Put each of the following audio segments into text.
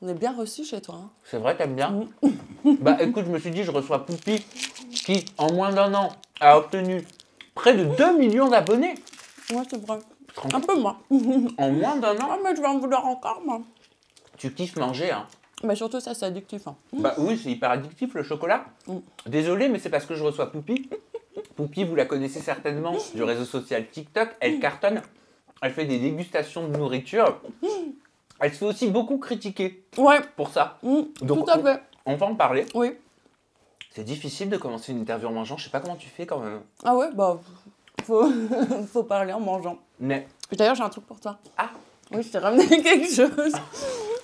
On est bien reçus chez toi. Hein. C'est vrai, t'aimes bien? Bah écoute, je me suis dit, je reçois Poupie qui, en moins d'un an, a obtenu près de 2 millions d'abonnés. Ouais, c'est vrai. Tu te rends Un compte? peu moins. En moins d'un an, Ah, mais je vais en vouloir encore, moi. tu kiffes manger, hein. Mais surtout, ça, c'est addictif. Hein. Bah oui, c'est hyper addictif le chocolat. Désolé, mais c'est parce que je reçois Poupie. Poupie, vous la connaissez certainement du réseau social TikTok. Elle cartonne. Elle fait des dégustations de nourriture. Elle se fait aussi beaucoup critiquer Ouais, pour ça. tout à fait. On va en parler. Oui. C'est difficile de commencer une interview en mangeant. Je sais pas comment tu fais quand même. Ah ouais, bah, faut parler en mangeant. Mais D'ailleurs, j'ai un truc pour toi. ah, Oui, je t'ai ramené quelque chose.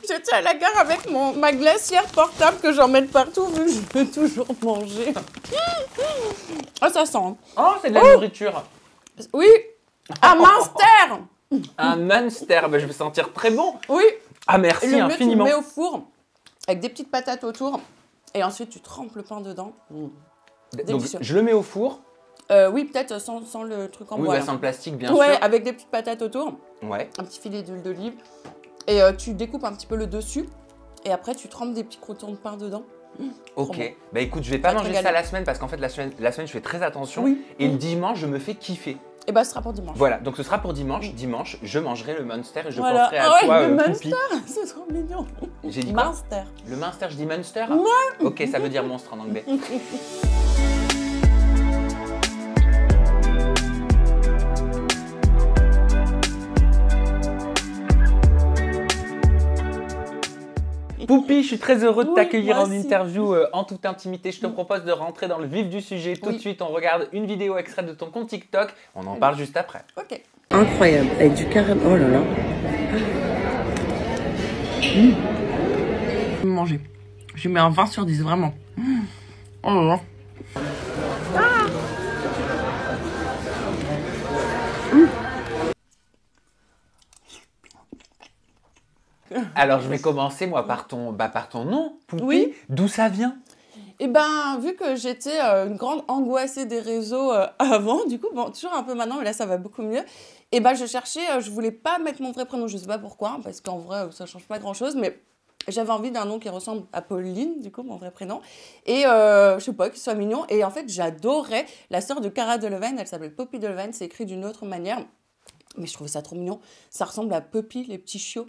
J'étais à la gare avec ma glacière portable que j'emmène partout vu que je veux toujours manger. Ah, ça sent. Hein. oh, c'est de la nourriture. Oui, un Munster. Un Munster. Bah, je vais sentir très bon. Oui. Ah merci Le mieux, tu le infiniment. mets au four avec des petites patates autour. Et ensuite, tu trempes le pain dedans. Donc Délicieux. je le mets au four. Oui, peut-être sans le truc en Oui, bois. bah, là. sans le plastique bien Ouais, sûr. avec des petites patates autour. Ouais. Un petit filet d'huile d'olive. Et tu découpes un petit peu le dessus. Et après, tu trempes des petits croûtons de pain dedans. Ok. bon. Bah écoute, je vais pas Va te manger ça régaler. la semaine parce qu'en fait la semaine je fais très attention. Oui. Et le dimanche, je me fais kiffer. Et bah, ce sera pour dimanche. Voilà, donc ce sera pour dimanche. Dimanche, je mangerai le Munster et je Voilà. penserai à Ah ouais, toi, le Poupie. C'est trop mignon. J'ai dit quoi? Munster. Le Munster, je dis Munster? Ouais. Ok, ça veut dire monstre en anglais. Poupie, je suis très heureux de Oui, t'accueillir moi en aussi. interview en toute intimité. Je te propose de rentrer dans le vif du sujet. Tout de Oui. suite, on regarde une vidéo extraite de ton compte TikTok. On en parle juste après. Ok. Incroyable, avec du caramel. Oh là là. Manger. Je mets un 20 sur 10, vraiment. Oh là là. Alors, je vais commencer, moi, par ton nom, Poupie. Oui. D'où ça vient? Et ben, vu que j'étais une grande angoissée des réseaux avant, du coup, bon, toujours un peu maintenant, mais là, ça va beaucoup mieux. Et ben, je cherchais, je voulais pas mettre mon vrai prénom, je sais pas pourquoi, parce qu'en vrai, ça change pas grand-chose, mais j'avais envie d'un nom qui ressemble à Pauline, du coup, mon vrai prénom. Et je sais pas, qu'il soit mignon. Et en fait, j'adorais la sœur de Cara Delevingne, elle s'appelle Poppy Delevingne, c'est écrit d'une autre manière. Mais je trouvais ça trop mignon. Ça ressemble à Puppy, les petits chiots.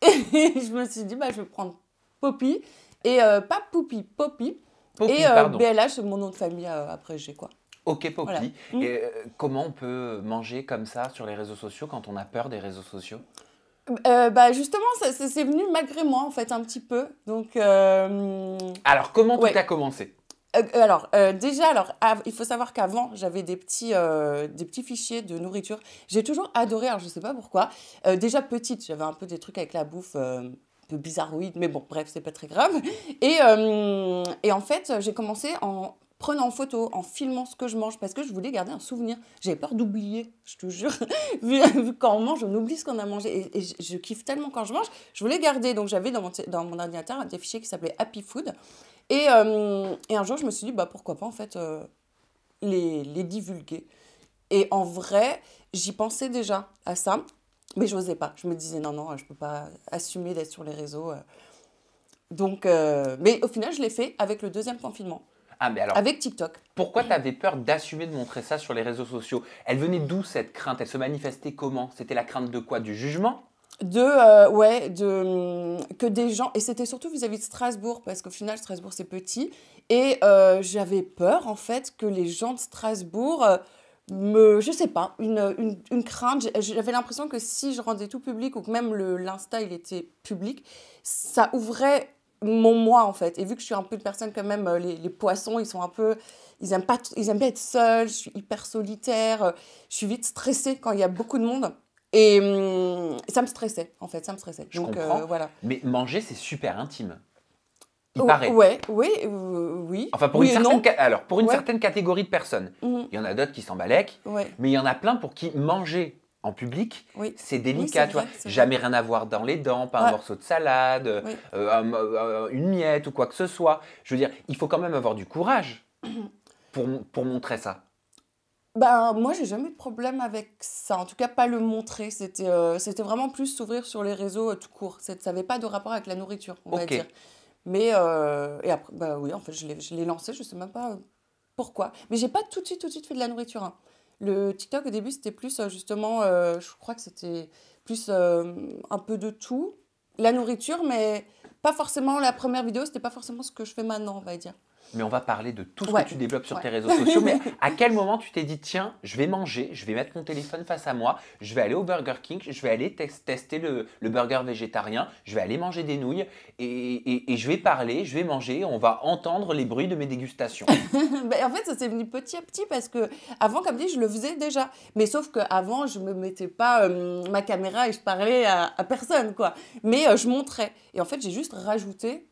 Et je me suis dit, bah, je vais prendre Poppy. Et pas Poupy, Poppy. Poppy, Et pardon. BLH, c'est mon nom de famille après G, quoi. Ok, Poppy. Voilà. Et, comment on peut manger comme ça sur les réseaux sociaux quand on a peur des réseaux sociaux? Bah, justement, c'est venu malgré moi, en fait, un petit peu. Donc, Alors, comment tout Ouais. a commencé? déjà, il faut savoir qu'avant, j'avais des petits fichiers de nourriture. J'ai toujours adoré, alors je sais pas pourquoi. Déjà petite, j'avais un peu des trucs avec la bouffe un peu bizarroïde, mais bon, bref, c'est pas très grave. Et en fait, j'ai commencé en prenant en photo, en filmant ce que je mange, parce que je voulais garder un souvenir. J'avais peur d'oublier, je te jure. vu quand on mange, on oublie ce qu'on a mangé. Et je kiffe tellement quand je mange, je voulais garder. Donc j'avais dans mon ordinateur des fichiers qui s'appelaient Happy Food. Et un jour, je me suis dit, bah, pourquoi pas, en fait, les divulguer. Et en vrai, j'y pensais déjà à ça, mais je n'osais pas. Je me disais, non, je ne peux pas assumer d'être sur les réseaux. Donc, mais au final, je l'ai fait avec le deuxième confinement, Ah, mais alors, avec TikTok. pourquoi tu avais peur d'assumer de montrer ça sur les réseaux sociaux? Elle venait d'où cette crainte? Elle se manifestait comment? C'était la crainte de quoi? Du jugement? Que des gens, et c'était surtout vis-à-vis de Strasbourg, parce qu'au final, Strasbourg, c'est petit, et j'avais peur, en fait, que les gens de Strasbourg, je sais pas, une crainte, j'avais l'impression que si je rendais tout public, ou que même l'Insta, il était public, ça ouvrait mon moi, en fait, et vu que je suis un peu de personne quand même, les poissons, ils sont un peu, ils aiment bien être seuls, je suis hyper solitaire, je suis vite stressée quand il y a beaucoup de monde. Et ça me stressait, en fait, ça me stressait. Je Donc, comprends. voilà. Mais manger, c'est super intime. Il paraît. Ouais, oui. Enfin, pour Oui une et certaine, non. alors, pour une Ouais. certaine catégorie de personnes. Mhm. Il y en a d'autres qui s'en balèquent, Ouais. mais il y en a plein pour qui manger en public, Oui. c'est Oui, délicat, c'est tu vois. vrai, c'est vrai. Jamais rien à voir dans les dents, pas un Ouais. morceau de salade, Oui. une miette ou quoi que ce soit. Je veux dire, il faut quand même avoir du courage pour montrer ça. Ben, moi, j'ai jamais eu de problème avec ça. En tout cas, pas le montrer. C'était vraiment plus s'ouvrir sur les réseaux tout court. Ça n'avait pas de rapport avec la nourriture, on va Ok. dire. Mais, et après, bah oui, en fait, je l'ai lancé, je sais même pas pourquoi. Mais j'ai pas tout de suite fait de la nourriture, hein. Le TikTok, au début, c'était plus justement, je crois que c'était plus un peu de tout. La nourriture, mais pas forcément la première vidéo, c'était pas forcément ce que je fais maintenant, on va dire. Mais on va parler de tout ce que Ouais, tu développes sur ouais. tes réseaux sociaux. Mais à quel moment tu t'es dit, tiens, je vais manger, je vais mettre mon téléphone face à moi, je vais aller au Burger King, je vais aller tester le burger végétarien, je vais aller manger des nouilles et je vais parler, je vais manger, on va entendre les bruits de mes dégustations. Ben, en fait, ça s'est venu petit à petit parce que avant, comme dit, je le faisais déjà. Mais sauf qu'avant, je me mettais pas ma caméra et je parlais à personne, quoi. Mais je montrais. Et en fait, j'ai juste rajouté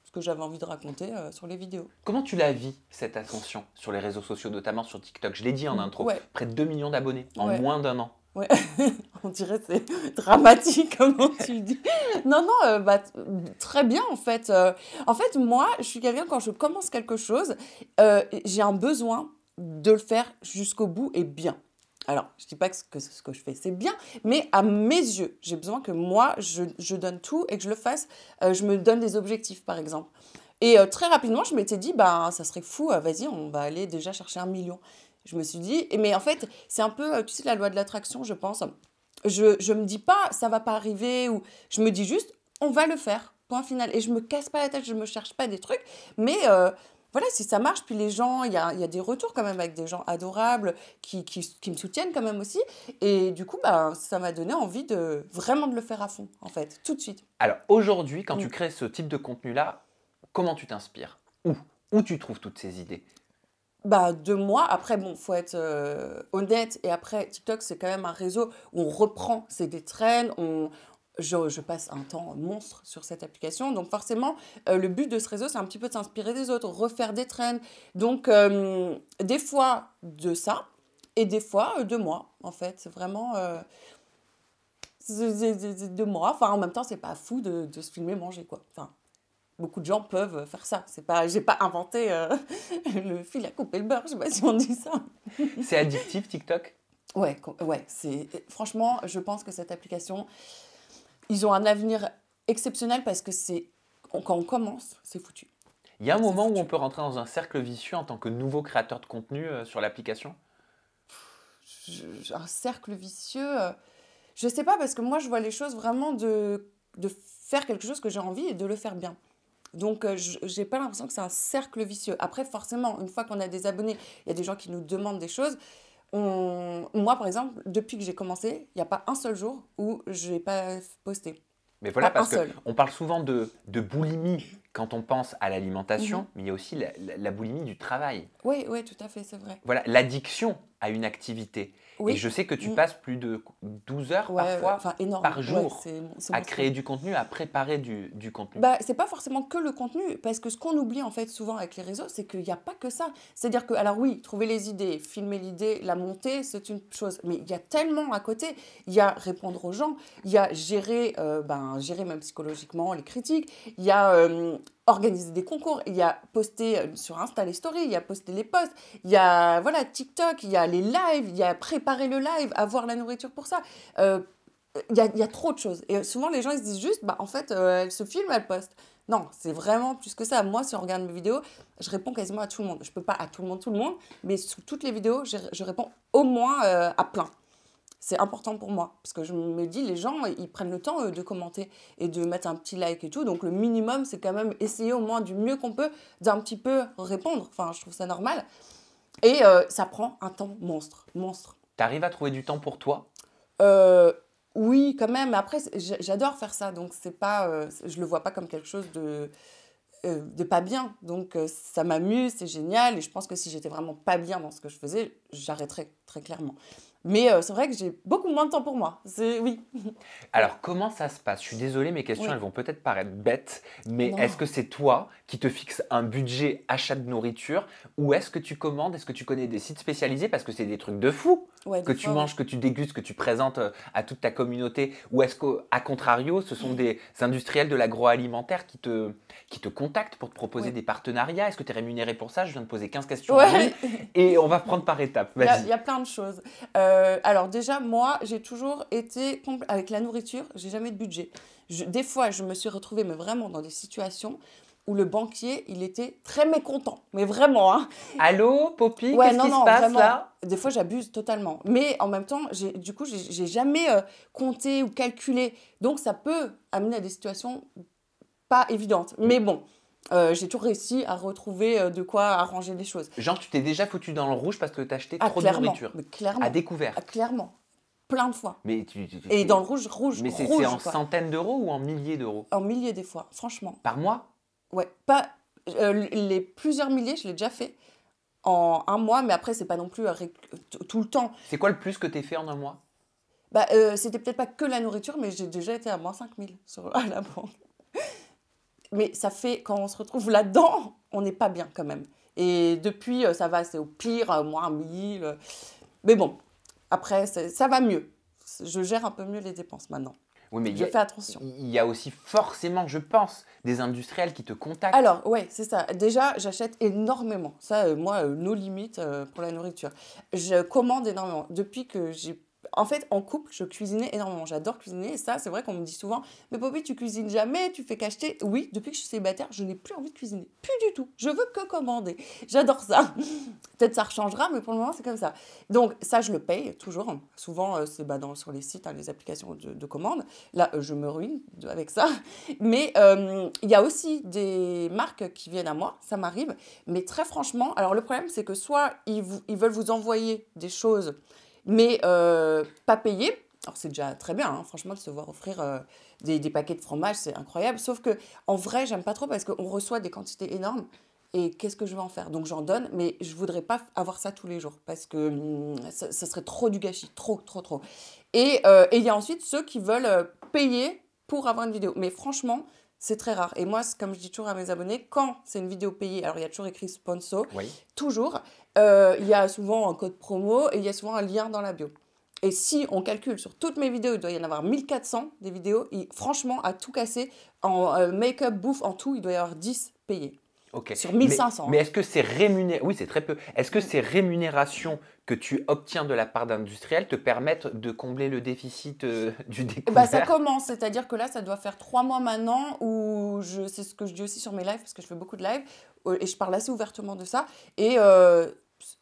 ce que j'avais envie de raconter sur les vidéos. Comment tu la vis, cette ascension sur les réseaux sociaux, notamment sur TikTok? Je l'ai dit en intro, Ouais, près de 2 millions d'abonnés en ouais. moins d'1 an. Ouais, on dirait que c'est dramatique, comment tu dis. Non, non, très bien en fait. En fait, moi, je suis quelqu'un, quand je commence quelque chose, j'ai un besoin de le faire jusqu'au bout et bien. Alors, je dis pas que ce que je fais, c'est bien, mais à mes yeux, j'ai besoin que moi, je donne tout et que je le fasse. Je me donne des objectifs, par exemple. Et très rapidement, je m'étais dit, ça serait fou, vas-y, on va aller déjà chercher 1 million. Je me suis dit, mais en fait, c'est un peu, tu sais, la loi de l'attraction, je pense. Je me dis pas, ça va pas arriver, ou je me dis juste, on va le faire, point final. Et je me casse pas la tête, je me cherche pas des trucs, mais voilà, si ça marche, puis les gens, il y a des retours quand même avec des gens adorables qui me soutiennent quand même aussi. Et du coup, ça m'a donné envie vraiment de le faire à fond, en fait, tout de suite. Alors aujourd'hui, quand tu Mm. crées ce type de contenu-là, comment tu t'inspires? Où tu trouves toutes ces idées? De moi, après, bon, faut être honnête. Et après, TikTok, c'est quand même un réseau où on reprend, c'est des trends. Je passe un temps monstre sur cette application. Donc, forcément, le but de ce réseau, c'est un petit peu de s'inspirer des autres, refaire des trends. Donc, des fois de ça et des fois de moi, en fait. C'est vraiment de moi. Enfin, en même temps, c'est pas fou de se filmer manger, quoi. Enfin, beaucoup de gens peuvent faire ça. C'est pas, j'ai pas inventé le fil à couper le beurre, je sais pas si on dit ça. C'est addictif TikTok? Ouais, ouais, franchement, je pense que cette application, ils ont un avenir exceptionnel parce que quand on commence, c'est foutu. Il y a un C'est moment où foutu. on peut rentrer dans un cercle vicieux en tant que nouveau créateur de contenu sur l'application? Un cercle vicieux, je sais pas parce que moi je vois les choses vraiment de faire quelque chose que j'ai envie et de le faire bien. Donc, j'ai pas l'impression que c'est un cercle vicieux. Après, forcément, une fois qu'on a des abonnés, il y a des gens qui nous demandent des choses. Moi, par exemple, depuis que j'ai commencé, il n'y a pas un seul jour où je n'ai pas posté. Mais voilà, Pas un parce seul. qu'on parle souvent de boulimie quand on pense à l'alimentation, Mhm. mais il y a aussi la boulimie du travail. Oui, oui, tout à fait, c'est vrai. Voilà, l'addiction à une activité. Oui. Et je sais que tu Mm. passes plus de 12 heures Ouais, parfois enfin, énorme. par Ouais, jour c'est à monstrueux. créer du contenu, à préparer du contenu. C'est pas forcément que le contenu, parce que ce qu'on oublie en fait souvent avec les réseaux, c'est qu'il n'y a pas que ça. C'est-à-dire que, alors oui, trouver les idées, filmer l'idée, la monter, c'est une chose, mais il y a tellement à côté. Il y a répondre aux gens, il y a gérer même psychologiquement les critiques, il y a organiser des concours, il y a poster sur Insta les stories, il y a poster les posts, il y a voilà, TikTok, il y a les lives, il y a préparer le live, avoir la nourriture pour ça. Il y a trop de choses. Et souvent, les gens, ils se disent juste, en fait, elle se filme, elle poste. Non, c'est vraiment plus que ça. Moi, si on regarde mes vidéos, je réponds quasiment à tout le monde. Je peux pas à tout le monde, mais sous toutes les vidéos, je réponds au moins à plein. C'est important pour moi, parce que je me dis, les gens, ils prennent le temps de commenter et de mettre un petit like et tout. Donc, le minimum, c'est quand même essayer au moins du mieux qu'on peut d'un petit peu répondre. Enfin, je trouve ça normal. Et ça prend un temps monstre. Tu arrives à trouver du temps pour toi? Oui, quand même. Mais après, j'adore faire ça. Donc, c'est pas, je le vois pas comme quelque chose de pas bien. Donc, ça m'amuse, c'est génial. Et je pense que si j'étais vraiment pas bien dans ce que je faisais, j'arrêterais très clairement. Mais c'est vrai que j'ai beaucoup moins de temps pour moi. Oui. Alors, comment ça se passe? Je suis désolé, mes questions, Oui. elles vont peut-être paraître bêtes, mais Non. est-ce que c'est toi qui te fixes un budget achat de nourriture ou est-ce que tu commandes? Est-ce que tu connais des sites spécialisés? Parce que c'est des trucs de fou. Ouais, que des tu fois, manges, que tu dégustes, que tu présentes à toute ta communauté? Ou est-ce qu'à contrario, ce sont des industriels de l'agroalimentaire qui te contactent pour te proposer ouais. des partenariats? Est-ce que tu es rémunéré pour ça? Je viens de poser 15 questions en une Ouais. et on va prendre par étapes. Il Vas-y. y a plein de choses. Alors déjà, moi, j'ai toujours été avec la nourriture, j'ai jamais de budget. Des fois, je me suis retrouvée, mais vraiment dans des situations où le banquier, il était très mécontent. Mais vraiment, hein. Allô, Poppy, Ouais, qu'est-ce non, qui se non, passe vraiment. là? Des fois, j'abuse totalement. Mais en même temps, du coup, j'ai jamais compté ou calculé. Donc, ça peut amener à des situations pas évidentes. Mais bon, j'ai toujours réussi à retrouver de quoi arranger les choses. Genre, tu t'es déjà foutu dans le rouge parce que t'as acheté Ah, trop de clairement. nourriture. Mais À clairement. découvert. Ah, clairement. Plein de fois. Mais Et dans le rouge, rouge, mais c'est rouge, en quoi. centaines d'euros ou en milliers d'euros? En milliers des fois, franchement. Par mois? Ouais, pas les plusieurs milliers, je l'ai déjà fait en un mois, mais après, c'est pas non plus tout le temps. C'est quoi le plus que t'aies fait en un mois? Bah, c'était peut-être pas que la nourriture, mais j'ai déjà été à moins 5000 à la banque. Mais ça fait, quand on se retrouve là-dedans, on n'est pas bien quand même. Et depuis, ça va, c'est au pire, moins 1000. Mais bon, après, ça va mieux. Je gère un peu mieux les dépenses maintenant. Oui, mais Je fais attention. il y a aussi forcément, je pense, des industriels qui te contactent. Alors, ouais, c'est ça. Déjà, j'achète énormément. Ça, moi, nos limites pour la nourriture. Je commande énormément. Depuis que j'ai... En fait, en couple, je cuisinais énormément. J'adore cuisiner. Et ça, c'est vrai qu'on me dit souvent, mais Poppy, tu cuisines jamais, tu fais qu'acheter. Oui, depuis que je suis célibataire, je n'ai plus envie de cuisiner. Plus du tout. Je veux que commander. J'adore ça. Peut-être ça rechangera, mais pour le moment, c'est comme ça. Donc, ça, je le paye toujours. Souvent, c'est sur les sites, les applications de commande. Là, je me ruine avec ça. Mais il y a aussi des marques qui viennent à moi, ça m'arrive. Mais très franchement, alors le problème, c'est que soit ils veulent vous envoyer des choses, mais pas payées. Alors c'est déjà très bien, hein, franchement, de se voir offrir des paquets de fromage, c'est incroyable. Sauf que en vrai, j'aime pas trop parce qu'on reçoit des quantités énormes. Et qu'est-ce que je vais en faire? Donc j'en donne, mais je voudrais pas avoir ça tous les jours parce que ça serait trop du gâchis, trop, trop, trop. Et il y a ensuite ceux qui veulent payer pour avoir une vidéo. Mais franchement, c'est très rare. Et moi, comme je dis toujours à mes abonnés, quand c'est une vidéo payée, alors il y a toujours écrit sponsor, Oui. toujours, il y a souvent un code promo et il y a souvent un lien dans la bio. Et si on calcule sur toutes mes vidéos, il doit y en avoir 1400 des vidéos. Et franchement, à tout casser, en make-up, bouffe, en tout, il doit y avoir 10 payés. Ok. Sur 1500. Mais est-ce que ces oui, c'est très peu. Est-ce que ces rémunérations que tu obtiens de la part d'industriels te permettent de combler le déficit du découvert? Ça commence, c'est-à-dire que là, ça doit faire 3 mois maintenant où c'est ce que je dis aussi sur mes lives, parce que je fais beaucoup de lives, et je parle assez ouvertement de ça. Et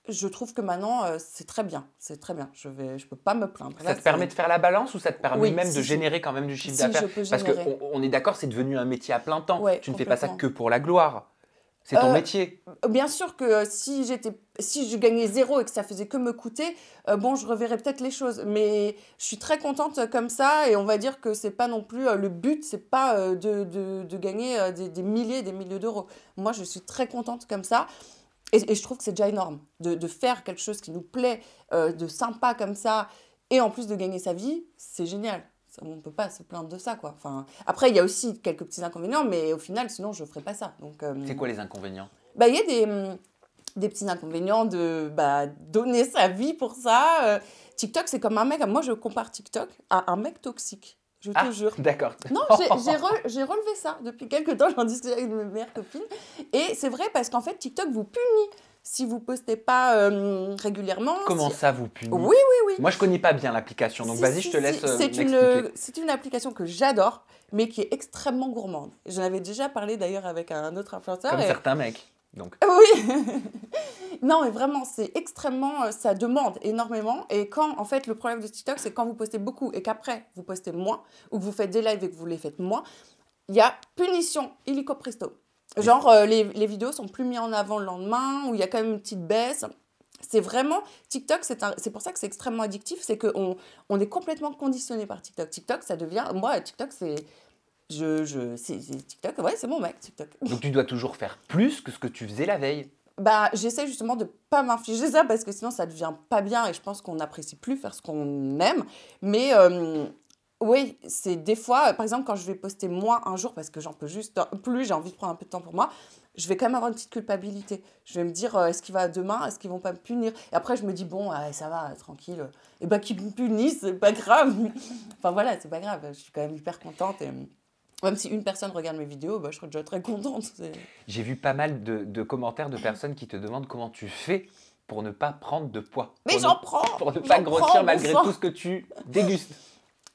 je trouve que maintenant, c'est très bien. C'est très bien. Je peux pas me plaindre. Ça te permet de faire la balance ou ça te permet Oui, même de si. générer quand même du chiffre Si, d'affaires? je peux Parce générer. qu'on est d'accord, c'est devenu un métier à plein temps. Ouais, Tu ne fais pas ça complètement. que pour la gloire. C'est ton métier. Bien sûr que si je gagnais zéro et que ça faisait que me coûter, je reverrais peut-être les choses. Mais je suis très contente comme ça et on va dire que c'est pas non plus le but, c'est pas de gagner des milliers et des milliers d'euros. Moi, je suis très contente comme ça et je trouve que c'est déjà énorme de faire quelque chose qui nous plaît, de sympa comme ça et en plus de gagner sa vie, c'est génial. On ne peut pas se plaindre de ça, quoi. Enfin, après, il y a aussi quelques petits inconvénients, mais au final, sinon, je ne ferais pas ça. Donc, C'est quoi les inconvénients? il y a des petits inconvénients de donner sa vie pour ça. TikTok, c'est comme un mec. Moi, je compare TikTok à un mec toxique. Je te jure. D'accord. Non, j'ai relevé ça. Depuis quelques temps, j'en discutais avec mes meilleures copines. Et c'est vrai parce qu'en fait, TikTok vous punit si vous postez pas régulièrement. Comment ça vous punit? Oui. Moi, je connais pas bien l'application, donc vas-y, je te laisse m'expliquer. C'est une application que j'adore, mais qui est extrêmement gourmande. J'en avais déjà parlé d'ailleurs avec un autre influenceur. Comme certains mecs. Donc. Oui. Non, mais vraiment, c'est extrêmement... Ça demande énormément. Et quand, en fait, le problème de TikTok, c'est quand vous postez beaucoup et qu'après, vous postez moins, ou que vous faites des lives et que vous les faites moins, il y a punition illico presto. Genre, les vidéos sont plus mises en avant le lendemain, ou il y a quand même une petite baisse. C'est vraiment... TikTok, c'est pour ça que c'est extrêmement addictif, c'est qu'on est complètement conditionné par TikTok. TikTok, ça devient... Moi, TikTok, c'est... c'est TikTok, ouais, c'est mon mec, TikTok. Donc tu dois toujours faire plus que ce que tu faisais la veille. J'essaie justement de pas m'infliger ça parce que sinon ça devient pas bien et je pense qu'on n'apprécie plus faire ce qu'on aime. Mais Oui, c'est des fois, par exemple, quand je vais poster moi un jour, parce que j'en peux juste plus, j'ai envie de prendre un peu de temps pour moi, je vais quand même avoir une petite culpabilité. Je vais me dire, est-ce qu'il va demain, est-ce qu'ils vont pas me punir? Et après, je me dis, bon, ça va, tranquille. Et bah, qu'ils me punissent, c'est pas grave. Enfin voilà, c'est pas grave, je suis quand même hyper contente. Et même si une personne regarde mes vidéos, bah, je serais déjà très contente. J'ai vu pas mal de commentaires de personnes qui te demandent comment tu fais pour ne pas prendre de poids. Mais j'en prends! Pour ne pas grossir malgré tout ce que tu dégustes.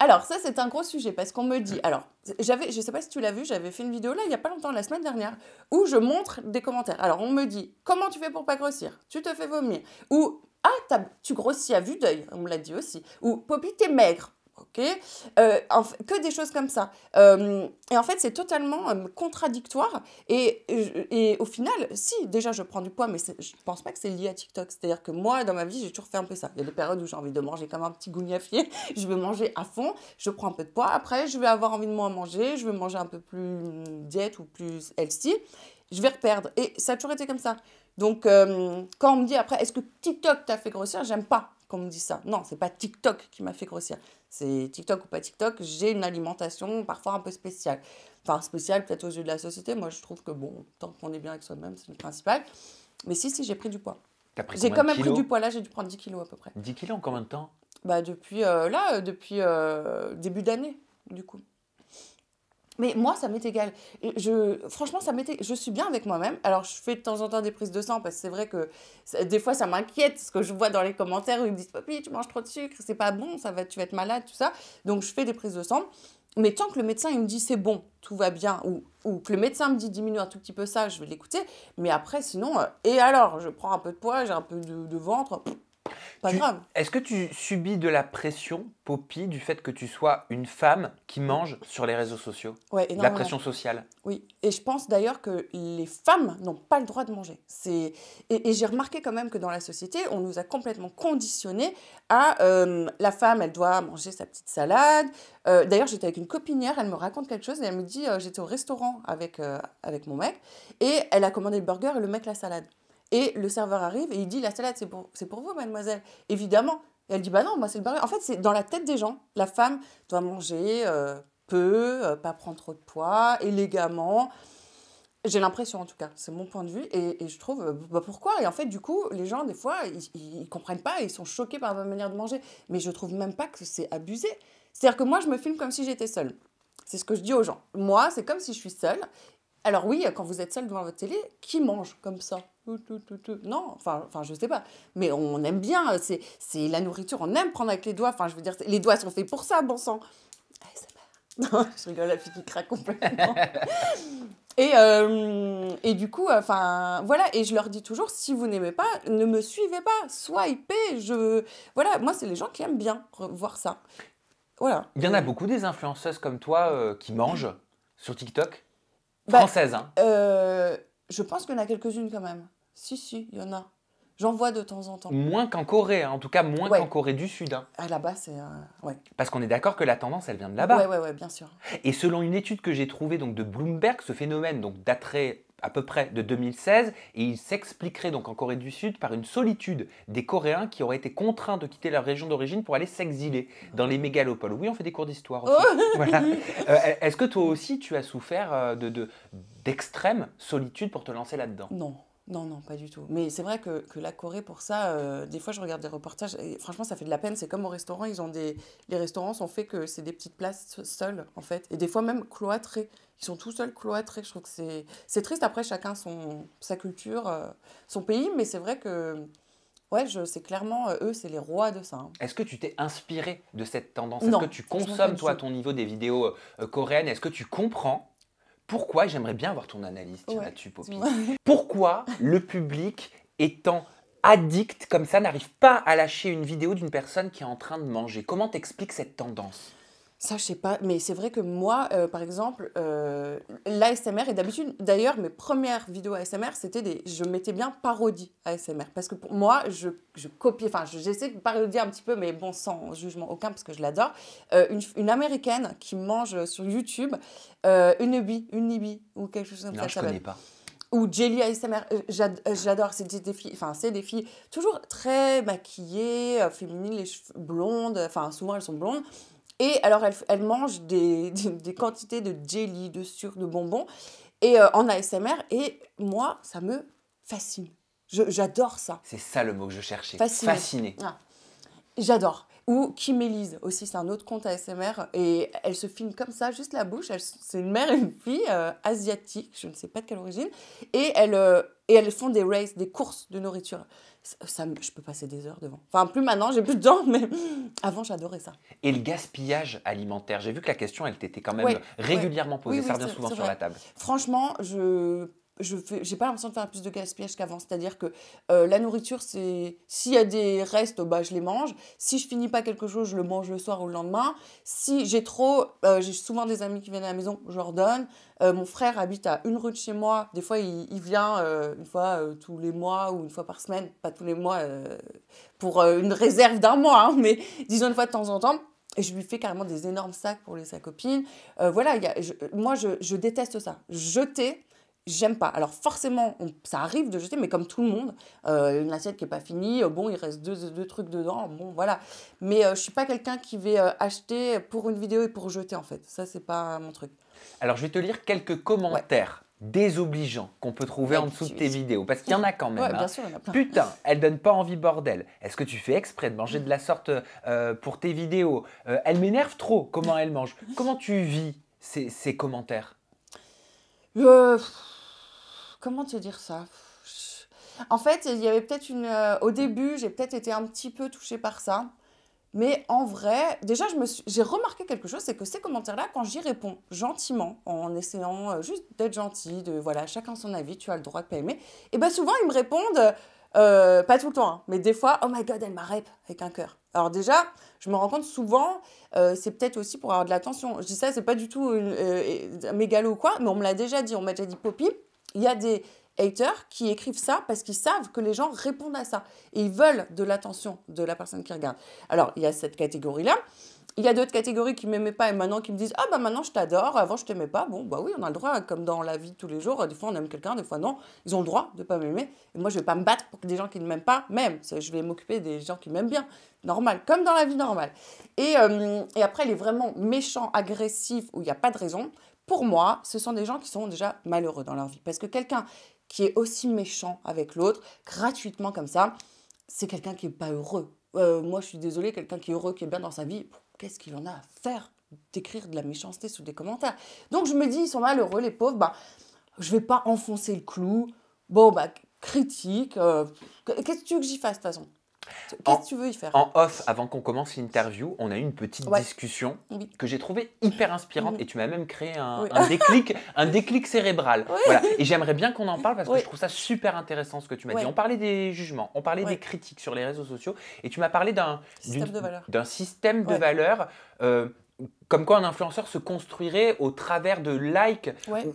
Alors ça, c'est un gros sujet parce qu'on me dit... Alors, je sais pas si tu l'as vu, j'avais fait une vidéo là, il y a pas longtemps, la semaine dernière, où je montre des commentaires. Alors, on me dit, comment tu fais pour pas grossir? Tu te fais vomir. Ou, tu grossis à vue d'œil, on me l'a dit aussi. Ou, Poppy, t'es maigre. Ok, que des choses comme ça. Et en fait, c'est totalement contradictoire. Et au final, si, déjà, je prends du poids, mais je pense pas que c'est lié à TikTok. C'est-à-dire que moi, dans ma vie, j'ai toujours fait un peu ça. Il y a des périodes où j'ai envie de manger comme un petit gougnafier. Je vais manger à fond, je prends un peu de poids. Après, je vais avoir envie de moins manger. Je vais manger un peu plus diète ou plus healthy. Je vais reperdre. Et ça a toujours été comme ça. Donc, quand on me dit après, est-ce que TikTok t'a fait grossir? J'aime pas qu'on me dise ça. Non, c'est pas TikTok qui m'a fait grossir. C'est TikTok ou pas TikTok, j'ai une alimentation parfois un peu spéciale. Enfin, spéciale peut-être aux yeux de la société. Moi, je trouve que bon, tant qu'on est bien avec soi-même, c'est le principal. Mais si, j'ai pris du poids. T'as pris J'ai combien quand de même pris kilos? du poids. Là, j'ai dû prendre 10 kilos à peu près. 10 kilos en combien de temps? Bah, depuis début d'année, du coup. Mais moi, ça m'est égal. Franchement, je suis bien avec moi-même. Alors, je fais de temps en temps des prises de sang parce que c'est vrai que des fois, ça m'inquiète ce que je vois dans les commentaires où ils me disent Poppy, tu manges trop de sucre, c'est pas bon, tu vas être malade, tout ça. Donc, je fais des prises de sang. Mais tant que le médecin il me dit c'est bon, tout va bien, ou que le médecin me dit diminue un tout petit peu ça, je vais l'écouter. Mais après, sinon, et alors, je prends un peu de poids, j'ai un peu de ventre. Pas grave. Est-ce que tu subis de la pression, Poppy, du fait que tu sois une femme qui mange sur les réseaux sociaux? Ouais, De la énormément. pression sociale? Oui, et je pense d'ailleurs que les femmes n'ont pas le droit de manger. Et j'ai remarqué quand même que dans la société, on nous a complètement conditionnés à la femme, elle doit manger sa petite salade. D'ailleurs, j'étais avec une copine hier, elle me raconte quelque chose et elle me dit, j'étais au restaurant avec mon mec et elle a commandé le burger et le mec la salade. Et le serveur arrive et il dit, la salade, c'est pour vous, mademoiselle. Évidemment. Et elle dit, bah non, moi, c'est le burger. En fait, c'est dans la tête des gens. La femme doit manger peu, pas prendre trop de poids, élégamment. J'ai l'impression, en tout cas. C'est mon point de vue. Et je trouve, pourquoi? Et en fait, du coup, les gens, des fois, ils comprennent pas. Ils sont choqués par ma manière de manger. Mais je trouve même pas que c'est abusé. C'est-à-dire que moi, je me filme comme si j'étais seule. C'est ce que je dis aux gens. Moi, c'est comme si je suis seule. Alors oui, quand vous êtes seul devant votre télé, qui mange comme ça? Non, enfin, je sais pas. Mais on aime bien, c'est la nourriture, on aime prendre avec les doigts. Enfin, je veux dire, les doigts sont faits pour ça, bon sang. ASMR. Non, je rigole, la fille qui craque complètement. Et du coup, enfin, voilà. Et je leur dis toujours, si vous n'aimez pas, ne me suivez pas. Swipez. Voilà, moi, c'est les gens qui aiment bien voir ça. Voilà. Il y en a beaucoup des influenceuses comme toi qui mangent sur TikTok? Françaises, hein? Je pense qu'il y en a quelques-unes quand même. Si, il y en a. J'en vois de temps en temps. Moins qu'en Corée, hein. En tout cas moins qu'en Corée du Sud. Hein. Ah, là-bas, c'est... ouais. Parce qu'on est d'accord que la tendance, elle vient de là-bas. Ouais, bien sûr. Et selon une étude que j'ai trouvée donc, de Bloomberg, ce phénomène donc, daterait à peu près de 2016 et il s'expliquerait donc en Corée du Sud par une solitude des Coréens qui auraient été contraints de quitter leur région d'origine pour aller s'exiler dans les mégalopoles. Oui, on fait des cours d'histoire aussi. Voilà. Est-ce que toi aussi tu as souffert d'extrême solitude pour te lancer là-dedans? Non, pas du tout. Mais c'est vrai que la Corée, pour ça, des fois, je regarde des reportages et franchement, ça fait de la peine. C'est comme au restaurant, les restaurants sont faits que c'est des petites places seules, en fait. Et des fois, même cloîtrés. Ils sont tout seuls cloîtrés. Je trouve que c'est triste. Après, chacun sa culture, son pays. Mais c'est vrai que, ouais, c'est clairement, eux, c'est les rois de ça. Hein. Est-ce que tu t'es inspiré de cette tendance? Non, est-ce que tu consommes, toi, à ton niveau, des vidéos coréennes? Est-ce que tu comprends pourquoi, j'aimerais bien avoir ton analyse là-dessus, Poppy. Pourquoi le public, étant addict comme ça, n'arrive pas à lâcher une vidéo d'une personne qui est en train de manger? Comment t'expliques cette tendance? Ça, je sais pas, mais c'est vrai que moi, par exemple, l'ASMR, et d'habitude, d'ailleurs, mes premières vidéos ASMR, je mettais bien parodie ASMR, parce que pour moi, je copiais, enfin, j'essaie de parodier un petit peu, mais bon, sans jugement aucun, parce que je l'adore, une Américaine qui mange sur YouTube, Unibi, ou quelque chose comme ça. Non, je connais pas. Ou Jelly ASMR, j'adore, c'est des filles toujours très maquillées, féminines, les cheveux blondes, enfin, souvent elles sont blondes, Et alors, elle mange des quantités de jelly, de sucre, de bonbons, et en ASMR. Et moi, ça me fascine. J'adore ça. C'est ça le mot que je cherchais. Fasciné. Fasciné. Ah, j'adore. Ou Kim Elise aussi, c'est un autre compte ASMR. Et elle se filme comme ça, juste la bouche. C'est une mère et une fille asiatique, je ne sais pas de quelle origine. Et elles font des races, des courses de nourriture. Je peux passer des heures devant. Enfin, plus maintenant, j'ai plus de temps, mais avant, j'adorais ça. Et le gaspillage alimentaire, j'ai vu que la question, elle t'était quand même régulièrement posée. Oui, ça revient c'est souvent sur vrai. la table. Franchement, j'ai pas l'impression de faire plus de gaspillage qu'avant. C'est-à-dire que la nourriture, s'il y a des restes, bah, je les mange. Si je finis pas quelque chose, je le mange le soir ou le lendemain. Si j'ai trop, j'ai souvent des amis qui viennent à la maison, je leur donne. Mon frère habite à une rue de chez moi. Des fois, il vient une fois tous les mois ou une fois par semaine. Pas tous les mois pour une réserve d'un mois, hein, mais disons une fois de temps en temps. Et je lui fais carrément des énormes sacs pour sa copine. Voilà, moi, je déteste ça. Jeter, j'aime pas. Alors forcément, ça arrive de jeter, mais comme tout le monde, une assiette qui n'est pas finie, bon, il reste deux trucs dedans, bon, voilà. Mais je suis pas quelqu'un qui va acheter pour une vidéo et pour jeter, en fait. Ça, c'est pas mon truc. Alors, je vais te lire quelques commentaires désobligeants qu'on peut trouver en dessous de tes vidéos, parce qu'il y en a quand même. Ouais, bien sûr, il y en a plein. Putain, elle donne pas envie, bordel. Est-ce que tu fais exprès de manger de la sorte pour tes vidéos? Elle m'énerve trop, comment elle mange. Comment tu vis ces commentaires? Comment te dire ça? En fait, il y avait peut-être au début, j'ai peut-être été un petit peu touchée par ça. Mais en vrai, déjà, j'ai remarqué quelque chose, c'est que ces commentaires-là, quand j'y réponds gentiment, en essayant juste d'être gentille, voilà, chacun son avis, tu as le droit de pas aimer, et bien souvent, ils me répondent, pas tout le temps, hein, mais des fois, oh my god, elle m'a rep avec un cœur. Alors déjà, je me rends compte souvent, c'est peut-être aussi pour avoir de l'attention. Je dis ça, c'est pas du tout un mégalo ou quoi, mais on me l'a déjà dit, on m'a déjà dit, Poppy, il y a des haters qui écrivent ça parce qu'ils savent que les gens répondent à ça. Et ils veulent de l'attention de la personne qui regarde. Alors, il y a cette catégorie-là. Il y a d'autres catégories qui ne m'aimaient pas et maintenant qui me disent « Ah, bah maintenant je t'adore, avant je t'aimais pas. » Bon, bah oui, on a le droit, comme dans la vie de tous les jours. Des fois on aime quelqu'un, des fois non. Ils ont le droit de ne pas m'aimer. Et moi, je ne vais pas me battre pour que des gens qui ne m'aiment pas m'aiment. Je vais m'occuper des gens qui m'aiment bien. Normal, comme dans la vie normale. Et après, les vraiment méchants, agressifs, où il n'y a pas de raison, pour moi, ce sont des gens qui sont déjà malheureux dans leur vie. Parce que quelqu'un qui est aussi méchant avec l'autre, gratuitement comme ça, c'est quelqu'un qui n'est pas heureux. Moi, je suis désolée, quelqu'un qui est heureux, qui est bien dans sa vie, qu'est-ce qu'il en a à faire d'écrire de la méchanceté sous des commentaires? Donc, je me dis, ils sont malheureux, les pauvres, bah, je ne vais pas enfoncer le clou. Bon, bah, critique. Qu'est-ce que tu veux que j'y fasse, de toute façon? Qu'est-ce que tu veux y faire? En off, avant qu'on commence l'interview, on a eu une petite discussion que j'ai trouvée hyper inspirante et tu m'as même créé un déclic cérébral. Voilà. Et j'aimerais bien qu'on en parle parce que je trouve ça super intéressant ce que tu m'as dit. On parlait des jugements, on parlait des critiques sur les réseaux sociaux et tu m'as parlé d'un système de valeurs. Comme quoi un influenceur se construirait au travers de likes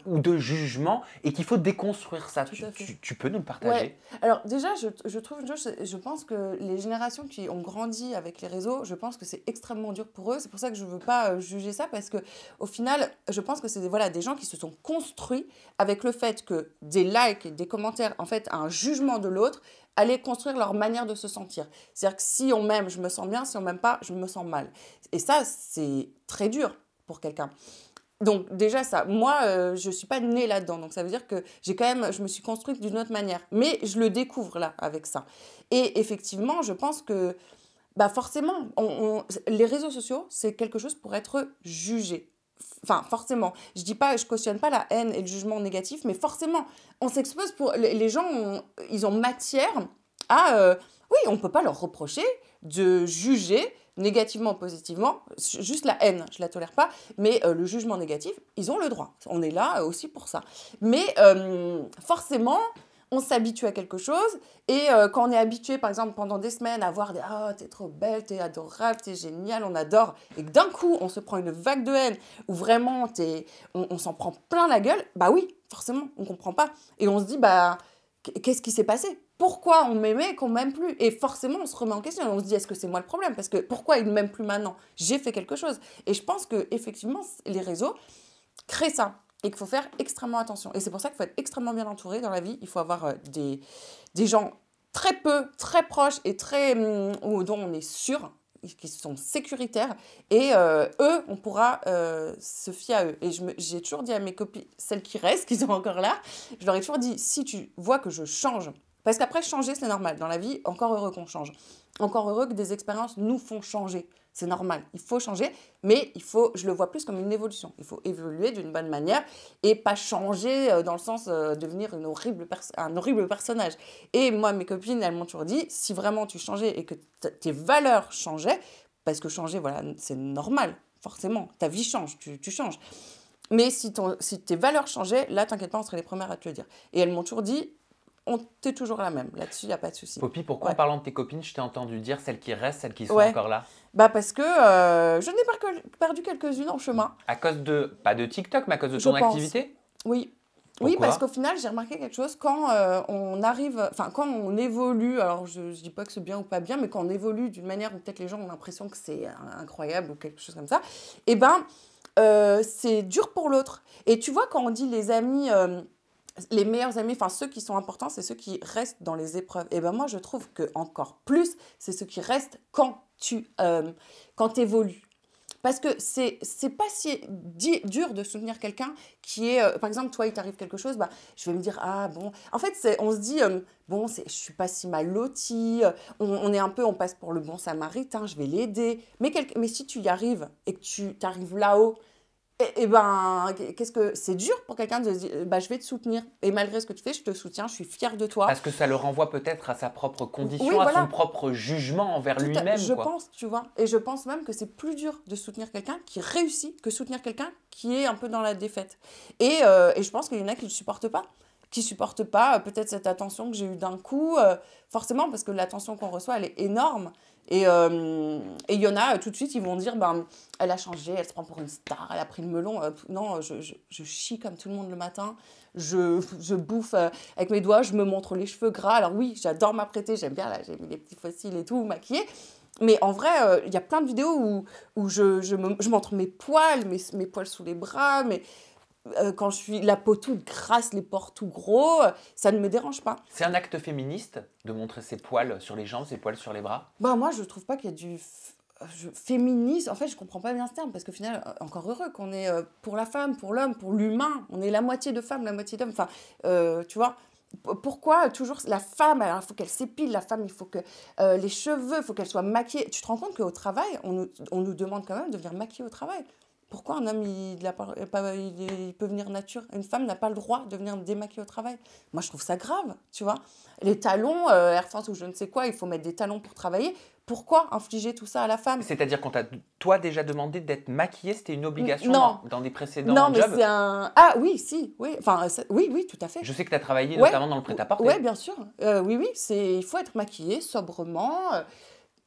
ou de jugements et qu'il faut déconstruire ça. Tu peux nous le partager? Alors déjà, je trouve une chose, je pense que les générations qui ont grandi avec les réseaux, je pense que c'est extrêmement dur pour eux. C'est pour ça que je ne veux pas juger ça parce qu'au final, je pense que c'est des gens qui se sont construits avec le fait que des likes, des commentaires, en fait, un jugement de l'autre, aller construire leur manière de se sentir. C'est-à-dire que si on m'aime, je me sens bien, si on m'aime pas, je me sens mal. Et ça, c'est très dur pour quelqu'un. Donc déjà ça, moi, je ne suis pas née là-dedans. Donc ça veut dire que je me suis construite d'une autre manière. Mais je le découvre là, avec ça. Et effectivement, je pense que bah forcément, les réseaux sociaux, c'est quelque chose pour être jugé. Enfin, forcément. Je cautionne pas la haine et le jugement négatif, mais forcément, on s'expose pour... Les gens, ils ont matière à... oui, on ne peut pas leur reprocher de juger négativement ou positivement. Juste la haine, je ne la tolère pas. Mais le jugement négatif, ils ont le droit. On est là aussi pour ça. Mais forcément... on s'habitue à quelque chose et quand on est habitué, par exemple, pendant des semaines à voir des « Ah, t'es trop belle, t'es adorable, t'es géniale, on adore » et que d'un coup, on se prend une vague de haine où vraiment on s'en prend plein la gueule, bah oui, forcément, on comprend pas. Et on se dit « Bah, qu'est-ce qui s'est passé ? Pourquoi on m'aimait et qu'on m'aime plus ?» Et forcément, on se remet en question. On se dit « Est-ce que c'est moi le problème ? Parce que pourquoi il ne m'aime plus maintenant ? J'ai fait quelque chose. » Et je pense qu'effectivement, les réseaux créent ça. Et qu'il faut faire extrêmement attention. Et c'est pour ça qu'il faut être extrêmement bien entouré dans la vie. Il faut avoir des gens très proches et dont on est sûr. qui sont sécuritaires et eux, on pourra se fier à eux. Et j'ai toujours dit à mes copines, celles qui restent, qui sont encore là, je leur ai toujours dit, si tu vois que je change, parce qu'après changer c'est normal, dans la vie, encore heureux qu'on change. Encore heureux que des expériences nous font changer. C'est normal, il faut changer, mais je le vois plus comme une évolution. Il faut évoluer d'une bonne manière et pas changer dans le sens de devenir un horrible personnage. Et moi, mes copines, elles m'ont toujours dit, si vraiment tu changeais et que tes valeurs changeaient, parce que changer, voilà, c'est normal, forcément, ta vie change, tu changes. Mais si tes valeurs changeaient, là, t'inquiète pas, on serait les premières à te le dire. Et elles m'ont toujours dit, t'es toujours la même, là-dessus, il n'y a pas de souci. Poppy, pourquoi en parlant de tes copines, je t'ai entendu dire celles qui restent, celles qui sont Ouais. encore là? Bah parce que je n'ai perdu quelques-unes en chemin. À cause de, pas de TikTok, mais à cause de Je ton pense. activité? Oui. Pourquoi? Oui, parce qu'au final, j'ai remarqué quelque chose. Quand quand on évolue, alors je ne dis pas que c'est bien ou pas bien, mais quand on évolue d'une manière où peut-être les gens ont l'impression que c'est incroyable ou quelque chose comme ça, eh ben, c'est dur pour l'autre. Et tu vois, quand on dit les amis... les meilleurs amis, enfin ceux qui sont importants, c'est ceux qui restent dans les épreuves. Et ben moi, je trouve que encore plus, c'est ceux qui restent quand tu évolues. Parce que c'est pas si dur de soutenir quelqu'un qui est... par exemple, toi, il t'arrive quelque chose, bah, je vais me dire, ah bon... En fait, on se dit, bon, je suis pas si mal lotie, on passe pour le bon samaritain, je vais l'aider. Mais si tu y arrives et que tu arrives là-haut, et ben, c'est dur pour quelqu'un de se dire, bah, je vais te soutenir. Et malgré ce que tu fais, je te soutiens, je suis fière de toi. Parce que ça le renvoie peut-être à sa propre condition, Oui, à voilà. son propre jugement envers lui-même. Je pense, tu vois. Et je pense même que c'est plus dur de soutenir quelqu'un qui réussit que soutenir quelqu'un qui est un peu dans la défaite. Et je pense qu'il y en a qui ne supportent pas. Qui ne supportent pas peut-être cette attention que j'ai eue d'un coup, forcément, parce que l'attention qu'on reçoit, elle est énorme. Et il y en a, tout de suite, ils vont dire, ben, elle a changé, elle se prend pour une star, elle a pris le melon. Non, je chie comme tout le monde le matin, je bouffe avec mes doigts, je me montre les cheveux gras. Alors oui, j'adore m'apprêter, j'aime bien, là, j'ai mis des petits fossiles et tout, maquillée. Mais en vrai, il y a plein de vidéos où je montre mes poils, mes poils sous les bras, quand je suis la peau toute grasse, les pores tout gros, ça ne me dérange pas. C'est un acte féministe de montrer ses poils sur les jambes, ses poils sur les bras? Bah, moi, je trouve pas qu'il y a du féministe. En fait, je comprends pas bien ce terme, parce qu'au final, encore heureux qu'on est pour la femme, pour l'homme, pour l'humain. On est la moitié de femme, la moitié d'homme. Enfin, tu vois, pourquoi toujours la femme, alors il faut qu'elle s'épile, la femme, il faut que les cheveux, il faut qu'elle soit maquillée. Tu te rends compte qu'au travail, on nous demande quand même de venir maquiller au travail. Pourquoi un homme, il peut venir nature? Une femme n'a pas le droit de venir démaquiller au travail. Moi, je trouve ça grave, tu vois. Les talons, Air France ou je ne sais quoi, il faut mettre des talons pour travailler. Pourquoi infliger tout ça à la femme? C'est-à-dire qu'on t'a, toi, déjà demandé d'être maquillée, c'était une obligation Non. dans des précédents Non, mais jobs? c'est un... Ah oui, si, oui. Enfin, oui, tout à fait. Je sais que tu as travaillé Ouais. notamment dans le prêt-à-porter. Oui, bien sûr. Oui, il faut être maquillé sobrement.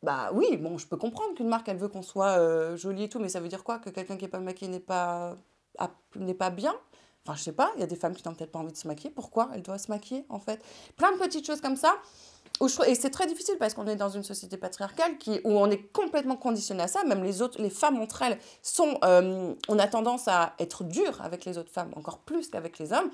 Bah oui, bon, je peux comprendre qu'une marque, elle veut qu'on soit jolie et tout, mais ça veut dire quoi? Que quelqu'un qui n'est pas maquillé n'est pas bien? Enfin, je sais pas, il y a des femmes qui n'ont peut-être pas envie de se maquiller. Pourquoi elle doit se maquiller, en fait? Plein de petites choses comme ça. Et c'est très difficile parce qu'on est dans une société patriarcale où on est complètement conditionné à ça. Même les femmes entre elles on a tendance à être dur avec les autres femmes, encore plus qu'avec les hommes.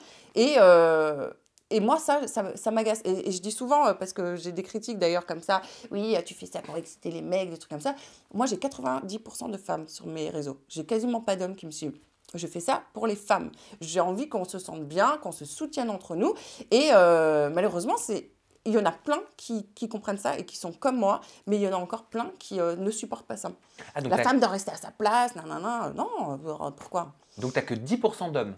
Et moi, ça m'agace. Et je dis souvent, parce que j'ai des critiques d'ailleurs comme ça, oui, tu fais ça pour exciter les mecs, des trucs comme ça. Moi, j'ai 90% de femmes sur mes réseaux. J'ai quasiment pas d'hommes qui me suivent. Je fais ça pour les femmes. J'ai envie qu'on se sente bien, qu'on se soutienne entre nous. Et malheureusement, il y en a plein qui comprennent ça et qui sont comme moi, mais il y en a encore plein qui ne supportent pas ça. Ah, donc la femme doit rester à sa place, non, pourquoi? Donc tu n'as que 10% d'hommes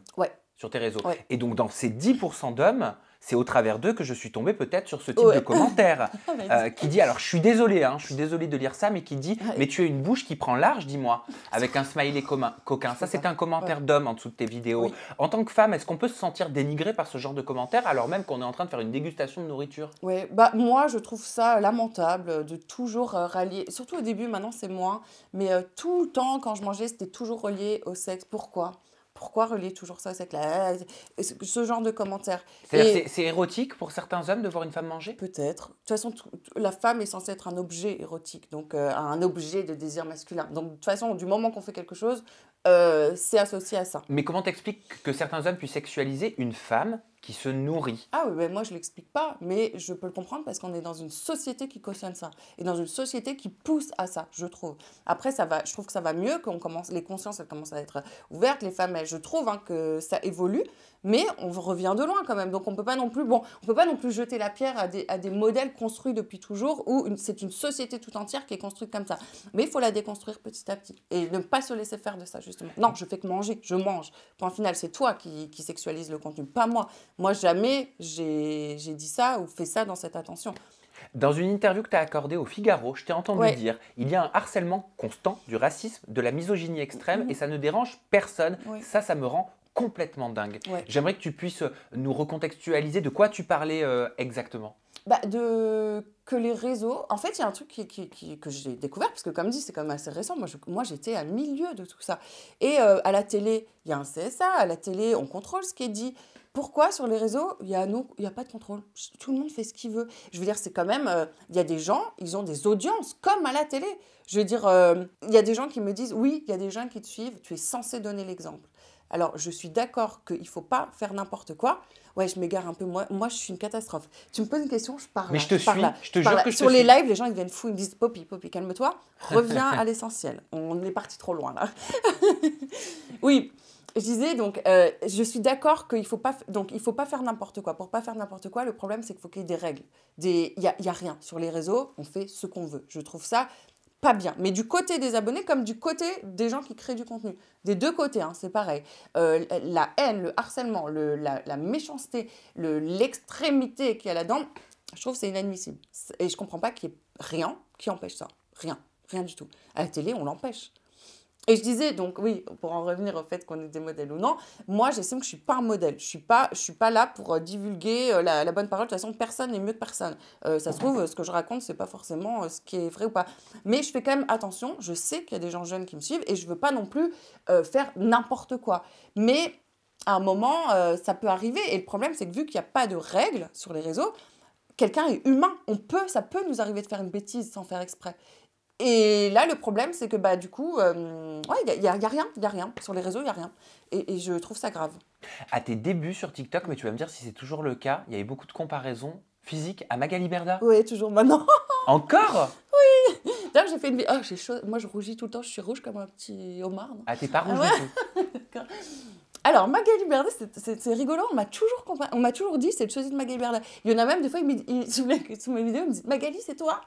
sur tes réseaux. Ouais. Et donc dans ces 10% d'hommes, c'est au travers d'eux que je suis tombée peut-être sur ce type de commentaire qui dit, alors je suis désolée de lire ça, mais qui dit, mais tu as une bouche qui prend large, dis-moi, avec un smiley coquin. Ça, c'est un commentaire d'homme en dessous de tes vidéos. Oui. En tant que femme, est-ce qu'on peut se sentir dénigré par ce genre de commentaires alors même qu'on est en train de faire une dégustation de nourriture? Oui, bah moi je trouve ça lamentable de toujours rallier, surtout au début, maintenant c'est moins, mais tout le temps quand je mangeais, c'était toujours relié au sexe. Pourquoi relier toujours ça au sexe? Ce genre de commentaires. C'est-à-dire c'est érotique pour certains hommes de voir une femme manger? Peut-être. De toute façon, la femme est censée être un objet érotique, donc un objet de désir masculin. Donc de toute façon, du moment qu'on fait quelque chose, c'est associé à ça. Mais comment t'expliques que certains hommes puissent sexualiser une femme qui se nourrit? Ah oui, ben moi je l'explique pas, mais je peux le comprendre parce qu'on est dans une société qui cautionne ça et dans une société qui pousse à ça, je trouve. Après, je trouve que ça va mieux, les consciences elles commencent à être ouvertes, les femmes, je trouve que ça évolue, mais on revient de loin quand même. Donc on peut pas non plus jeter la pierre à des modèles construits depuis toujours où c'est une société tout entière qui est construite comme ça. Mais il faut la déconstruire petit à petit et ne pas se laisser faire de ça justement. Non, je fais que manger, je mange. Point final, c'est toi qui sexualise le contenu, pas moi. Moi, jamais j'ai dit ça ou fait ça dans cette attention. Dans une interview que tu as accordée au Figaro, je t'ai entendu dire il y a un harcèlement constant, du racisme, de la misogynie extrême et ça ne dérange personne. Ça me rend complètement dingue. J'aimerais que tu puisses nous recontextualiser de quoi tu parlais exactement. Que les réseaux... En fait, il y a un truc que j'ai découvert, parce que comme dit, c'est quand même assez récent. Moi, j'étais à milieu de tout ça. Et à la télé, il y a un CSA. À la télé, on contrôle ce qui est dit. Pourquoi sur les réseaux, il n'y a pas de contrôle? Tout le monde fait ce qu'il veut. Je veux dire, c'est quand même... Il y a des gens, ils ont des audiences, comme à la télé. Je veux dire, il y a des gens qui me disent, oui, il y a des gens qui te suivent, tu es censé donner l'exemple. Alors, je suis d'accord qu'il ne faut pas faire n'importe quoi. Ouais, je m'égare un peu. Moi, je suis une catastrophe. Tu me poses une question, je parle. Mais je te suis, je te jure que je te suis. Sur les lives, les gens ils deviennent fous, ils me disent Poppy, calme-toi, reviens à l'essentiel. On est parti trop loin là. Oui, je disais donc, je suis d'accord qu'il faut pas faire n'importe quoi. Pour pas faire n'importe quoi, le problème c'est qu'il faut qu'il y ait des règles. Il y a rien sur les réseaux, on fait ce qu'on veut. Je trouve ça pas bien, mais du côté des abonnés comme du côté des gens qui créent du contenu. Des deux côtés, hein, c'est pareil. La haine, le harcèlement, la méchanceté, l'extrémité qu'il y a là-dedans, je trouve que c'est inadmissible. Et je comprends pas qu'il y ait rien qui empêche ça. Rien du tout. À la télé, on l'empêche. Et je disais, donc oui, pour en revenir au fait qu'on est des modèles ou non, moi j'estime que je ne suis pas un modèle. Je suis pas là pour divulguer la bonne parole. De toute façon, personne n'est mieux que personne. Ça se trouve, ce que je raconte, ce n'est pas forcément ce qui est vrai ou pas. Mais je fais quand même attention. Je sais qu'il y a des gens jeunes qui me suivent et je ne veux pas non plus faire n'importe quoi. Mais à un moment, ça peut arriver. Et le problème, c'est que vu qu'il n'y a pas de règles sur les réseaux, quelqu'un est humain. Ça peut nous arriver de faire une bêtise sans faire exprès. Et là, le problème, c'est que du coup, il y a rien. Sur les réseaux, il n'y a rien. Et je trouve ça grave. À tes débuts sur TikTok, mais tu vas me dire si c'est toujours le cas, il y avait beaucoup de comparaisons physiques à Magali Berda. Oui, toujours maintenant. Encore? Oui. D'ailleurs, j'ai fait une vidéo. Oh, j'ai chaud. Moi, je rougis tout le temps. Je suis rouge comme un petit homard. Non ah, t'es pas rouge du tout. Alors, Magali Berda, c'est rigolo, on m'a toujours dit c'est le sosie de Magali Berda. Il y en a même des fois, sous mes vidéos, ils me disent Magali, c'est toi?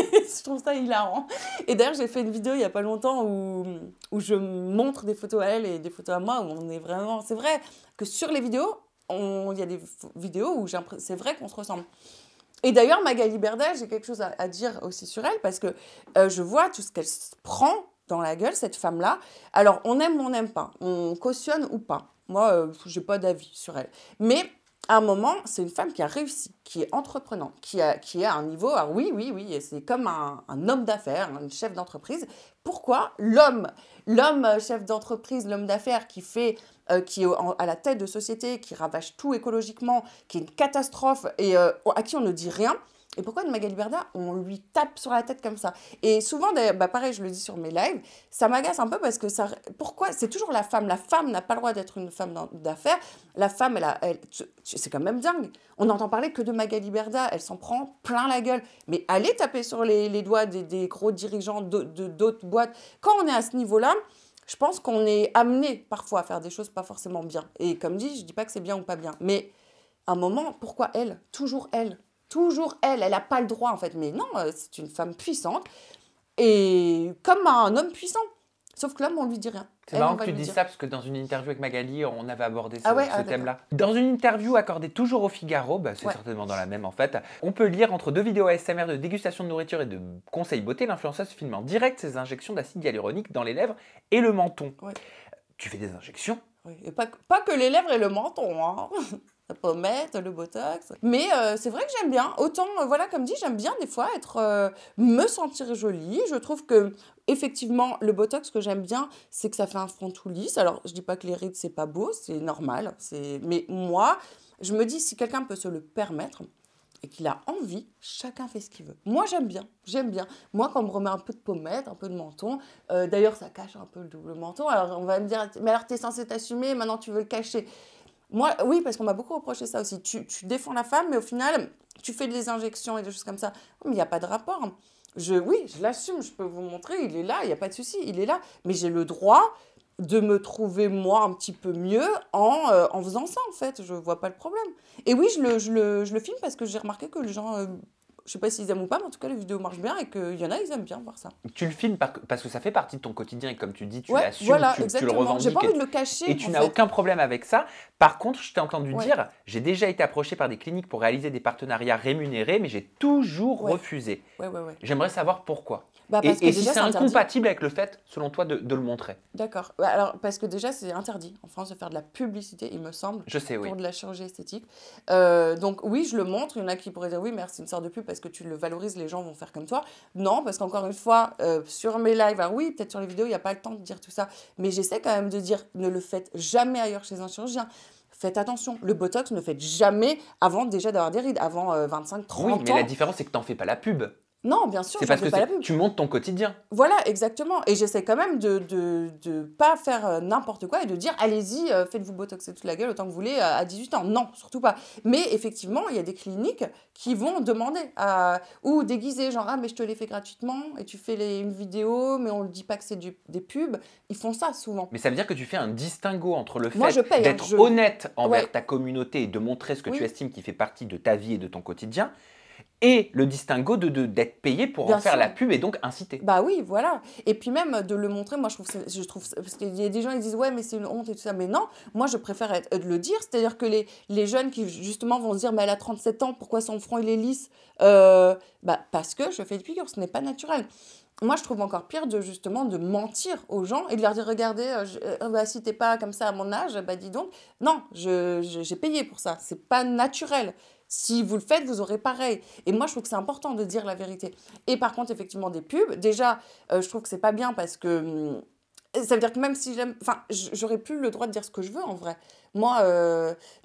Je trouve ça hilarant. Et d'ailleurs, j'ai fait une vidéo il n'y a pas longtemps où je montre des photos à elle et des photos à moi, où on est vraiment... C'est vrai que sur les vidéos, il y a des vidéos où c'est vrai qu'on se ressemble. Et d'ailleurs, Magali Berda, j'ai quelque chose à dire aussi sur elle, parce que je vois tout ce qu'elle se prend dans la gueule, cette femme-là. Alors, on aime ou on n'aime pas, on cautionne ou pas. Moi, je n'ai pas d'avis sur elle. Mais à un moment, c'est une femme qui a réussi, qui est entreprenante, qui a un niveau... Alors oui, c'est comme un homme d'affaires, un chef d'entreprise. Pourquoi l'homme chef d'entreprise, l'homme d'affaires qui est à la tête de société, qui ravage tout écologiquement, qui est une catastrophe et à qui on ne dit rien, et pourquoi une Magali Berda, on lui tape sur la tête comme ça? Et souvent, pareil, je le dis sur mes lives, ça m'agace un peu parce que pourquoi? C'est toujours la femme. La femme n'a pas le droit d'être une femme d'affaires. La femme, c'est quand même dingue. On n'entend parler que de Magali Berda. Elle s'en prend plein la gueule. Mais allez taper sur les doigts des gros dirigeants d'autres boîtes. Quand on est à ce niveau-là, je pense qu'on est amené parfois à faire des choses pas forcément bien. Et comme dit, je ne dis pas que c'est bien ou pas bien. Mais à un moment, pourquoi elle? Toujours elle. Toujours elle n'a pas le droit en fait, mais non, c'est une femme puissante et comme un homme puissant. Sauf que l'homme, on lui dit rien. C'est marrant que tu dises ça parce que dans une interview avec Magali, on avait abordé ce thème-là. Dans une interview accordée toujours au Figaro, c'est certainement dans la même en fait, on peut lire entre deux vidéos ASMR de dégustation de nourriture et de conseils beauté, l'influenceuse filme en direct ses injections d'acide hyaluronique dans les lèvres et le menton. Ouais. Tu fais des injections? Oui, et pas que les lèvres et le menton, hein. La pommette, le botox. Mais c'est vrai que j'aime bien. Autant, voilà, comme dit, j'aime bien des fois me sentir jolie. Je trouve que, effectivement, le botox, ce que j'aime bien, c'est que ça fait un front tout lisse. Alors, je dis pas que les rides, c'est pas beau, c'est normal. Mais moi, je me dis, si quelqu'un peut se le permettre, et qu'il a envie, chacun fait ce qu'il veut. Moi, j'aime bien. Moi, quand on me remet un peu de pommette, un peu de menton, d'ailleurs, ça cache un peu le double menton. Alors, on va me dire, mais alors, t'es censé t'assumer, maintenant, tu veux le cacher. Moi, oui, parce qu'on m'a beaucoup reproché ça aussi. Tu défends la femme, mais au final, tu fais des injections et des choses comme ça. Mais il n'y a pas de rapport. Oui, je l'assume, je peux vous montrer, il est là, il n'y a pas de souci, il est là. Mais j'ai le droit de me trouver, moi, un petit peu mieux en faisant ça, en fait. Je ne vois pas le problème. Et oui, je le filme parce que j'ai remarqué que les gens... je sais pas s'ils aiment ou pas, mais en tout cas, les vidéos marchent bien et qu'il y en a, ils aiment bien voir ça. Tu le filmes parce que ça fait partie de ton quotidien et comme tu dis, tu Ouais, l'assumes, voilà, tu le exactement. revendiques. J'ai pas envie de le cacher. Et tu n'as aucun problème avec ça. Par contre, je t'ai entendu Ouais. dire, j'ai déjà été approché par des cliniques pour réaliser des partenariats rémunérés, mais j'ai toujours Ouais. refusé. Ouais. J'aimerais savoir pourquoi. Bah, parce que Et si déjà, c'est c'est interdit. incompatible avec le fait, selon toi, de le montrer. D'accord. Bah, alors, parce que déjà, c'est interdit en France de faire de la publicité, il me semble, Je sais, oui. pour de la chirurgie esthétique. Donc, oui, je le montre. Il y en a qui pourraient dire, oui, mais c'est une sorte de pub parce que tu le valorises, les gens vont faire comme toi. Non, parce qu'encore une fois, sur mes lives, alors oui, peut-être sur les vidéos, il n'y a pas le temps de dire tout ça, mais j'essaie quand même de dire, ne le faites jamais ailleurs chez un chirurgien. Faites attention, le Botox, ne faites jamais avant déjà d'avoir des rides, avant 25, 30 Oui, ans. mais la différence, c'est que tu n'en fais pas la pub. Non, bien sûr, C'est j'en parce fais que pas la pub. tu montres ton quotidien. Voilà, exactement. Et j'essaie quand même de pas faire n'importe quoi et de dire, allez-y, faites-vous botoxer toute la gueule autant que vous voulez à 18 ans. Non, surtout pas. Mais effectivement, il y a des cliniques qui vont demander ou déguiser, genre, ah, mais je te l'ai fait gratuitement et tu fais une vidéo, mais on ne dit pas que c'est des pubs. Ils font ça souvent. Mais ça veut dire que tu fais un distinguo entre le Moi, fait je paye, hein, d'être honnête envers Ouais. ta communauté et de montrer ce que Oui. tu estimes qui fait partie de ta vie et de ton quotidien, et le distinguo d'être payé pour Bien en faire sûr. la pub et donc inciter. Bah oui, voilà. Et puis même de le montrer, moi je trouve parce qu'il y a des gens qui disent ouais mais c'est une honte et tout ça, mais non, moi je préfère de le dire, c'est-à-dire que les jeunes qui justement vont se dire mais elle a 37 ans, pourquoi son front il est lisse Bah parce que je fais des piqûres, ce n'est pas naturel. Moi, je trouve encore pire justement de mentir aux gens et de leur dire regardez, bah, si t'es pas comme ça à mon âge, bah dis donc. Non, j'ai payé pour ça. C'est pas naturel. Si vous le faites, vous aurez pareil. Et moi, je trouve que c'est important de dire la vérité. Et par contre, effectivement, des pubs, déjà, je trouve que c'est pas bien parce que ça veut dire que même si j'aime... Enfin, j'aurais plus le droit de dire ce que je veux en vrai. Moi,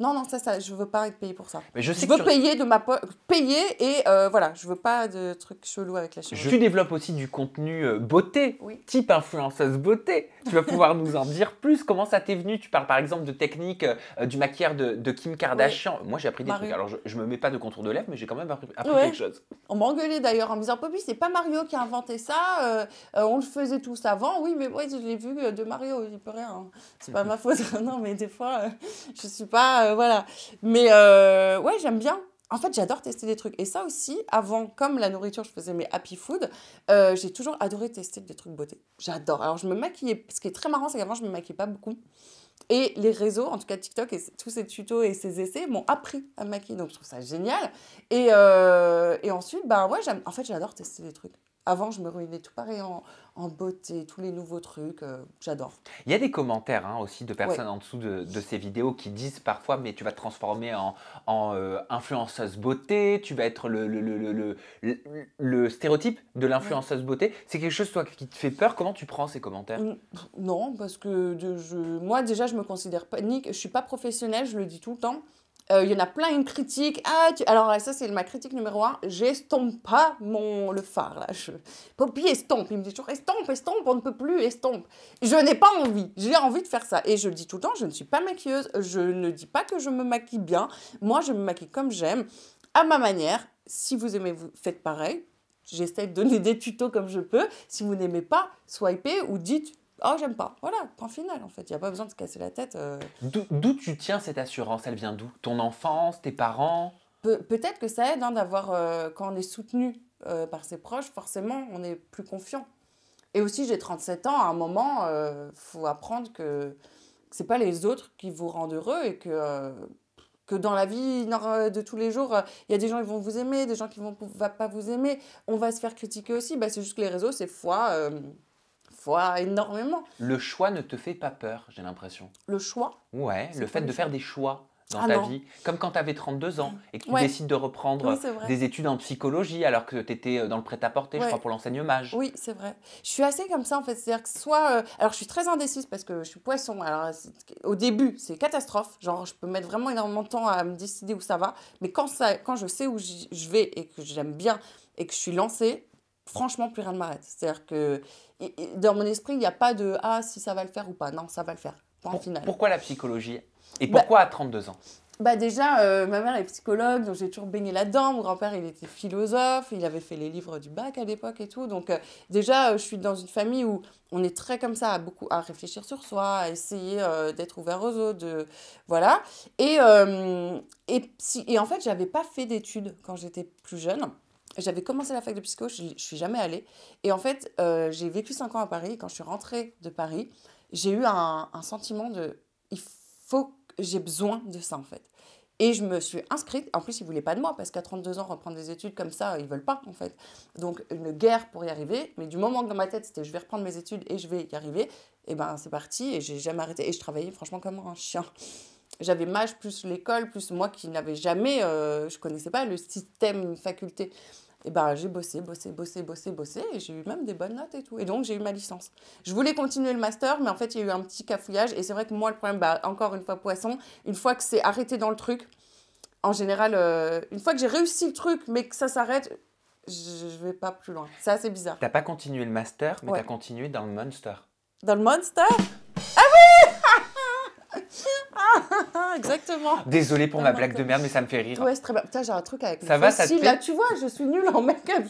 non, ça, je veux pas être payée pour ça. Mais je sais veux que payer de ma poche, payer et voilà, je veux pas de trucs chelous avec la chirurgie. tu développes aussi du contenu beauté, Oui. type influenceuse beauté. Tu vas pouvoir nous en dire plus. Comment ça t'est venu? Tu parles par exemple de technique du maquillage de Kim Kardashian. Moi, j'ai appris des trucs. Alors, je me mets pas de contour de lèvres, mais j'ai quand même appris Ouais. quelque chose. On m'a engueulé d'ailleurs en me disant Poppy, c'est pas Mario qui a inventé ça, on le faisait tous avant. Oui, mais ouais, je l'ai vu de Mario, il peut rien. Hein. C'est pas ma faute. Non, mais des fois, je suis pas. Voilà. Mais ouais, j'aime bien. En fait, j'adore tester des trucs. Et ça aussi, avant, comme la nourriture, je faisais mes happy food, j'ai toujours adoré tester des trucs beauté. J'adore. Alors, je me maquillais. Ce qui est très marrant, c'est qu'avant, je me maquillais pas beaucoup. Et les réseaux, en tout cas TikTok et tous ces tutos et ces essais m'ont appris à me maquiller. Donc je trouve ça génial. Et ensuite, bah ouais, en fait, j'adore tester des trucs. Avant, je me ruinais tout pareil en beauté, tous les nouveaux trucs. J'adore. Il y a des commentaires aussi de personnes en dessous de ces vidéos qui disent parfois mais tu vas te transformer en influenceuse beauté, tu vas être le stéréotype de l'influenceuse beauté. C'est quelque chose toi qui te fait peur? Comment tu prends ces commentaires? Non, parce que moi déjà je me considère pas, je suis pas professionnelle, je le dis tout le temps. Il y en a plein une critique. Alors ça c'est ma critique numéro 1. J'estompe pas le phare là. Poppy estompe. Il me dit toujours estompe, on ne peut plus, estompe. Je n'ai pas envie. J'ai envie de faire ça. Et je le dis tout le temps, je ne suis pas maquilleuse. Je ne dis pas que je me maquille bien. Moi je me maquille comme j'aime, à ma manière. Si vous aimez, vous faites pareil. J'essaie de donner des tutos comme je peux. Si vous n'aimez pas, swipez ou dites oh, j'aime pas. Voilà, point final en fait. Il n'y a pas besoin de se casser la tête. D'où tu tiens cette assurance? Elle vient d'où? Ton enfance, tes parents? Peut-être que ça aide d'avoir, quand on est soutenu par ses proches, forcément, on est plus confiant. Et aussi, j'ai 37 ans, à un moment, faut apprendre que ce n'est pas les autres qui vous rendent heureux et que dans la vie de tous les jours, il y a des gens qui vont vous aimer, des gens qui ne vont pas vous aimer. On va se faire critiquer aussi. Bah, c'est juste que les réseaux, c'est foi énormément. Le choix ne te fait pas peur, j'ai l'impression. Le choix? Ouais, C'est le quoi fait le de choix? faire des choix dans Ah ta non. vie? Comme quand tu avais 32 ans et que tu Ouais. décides de reprendre Oui, c'est vrai. des études en psychologie alors que tu étais dans le prêt-à-porter, je Ouais. crois, pour l'enseignant-mage. Oui, c'est vrai. Je suis assez comme ça en fait. C'est-à-dire que soit. Alors je suis très indécise parce que je suis poisson. Alors au début, c'est catastrophe. Genre, je peux mettre vraiment énormément de temps à me décider où ça va. Mais quand je sais où je vais et que j'aime bien et que je suis lancée, franchement, plus rien ne m'arrête. C'est-à-dire que dans mon esprit, il n'y a pas de ah, si ça va le faire ou pas. Non, ça va le faire. Point final. Pourquoi la psychologie? Et Bah- pourquoi à 32 ans? Bah déjà, ma mère est psychologue, donc j'ai toujours baigné là-dedans. Mon grand-père, il était philosophe, il avait fait les livres du bac à l'époque et tout. Donc déjà, je suis dans une famille où on est très comme ça, beaucoup à réfléchir sur soi, à essayer d'être ouvert aux autres, voilà. Et en fait, j'avais pas fait d'études quand j'étais plus jeune. J'avais commencé la fac de psycho, je suis jamais allée. Et en fait, j'ai vécu 5 ans à Paris. Et quand je suis rentrée de Paris, j'ai eu un sentiment de... Il faut j'ai besoin de ça en fait. Et je me suis inscrite. En plus, ils ne voulaient pas de moi parce qu'à 32 ans, reprendre des études comme ça, ils ne veulent pas en fait. Donc, une guerre pour y arriver. Mais du moment que dans ma tête, c'était je vais reprendre mes études et je vais y arriver, et ben c'est parti. Et j'ai jamais arrêté. Et je travaillais franchement comme un chien. J'avais mage plus l'école, plus moi qui n'avais jamais, je connaissais pas le système faculté. Et ben j'ai bossé, et j'ai eu même des bonnes notes et tout. Et donc j'ai eu ma licence. Je voulais continuer le master, mais en fait il y a eu un petit cafouillage. Et c'est vrai que moi le problème, encore une fois poisson, une fois que c'est arrêté dans le truc, en général, une fois que j'ai réussi le truc, mais que ça s'arrête, je vais pas plus loin. C'est assez bizarre. T'as pas continué le master, mais Ouais. t'as continué dans le Monster. Dans le Monster? Exactement. Désolé pour Dans ma le blague de Monster. merde, mais ça me fait rire. Ouais, c'est très bien. Putain, j'ai un truc avec Ça mes va, ça te fossiles. plaît Là, tu vois, je suis nulle en make-up.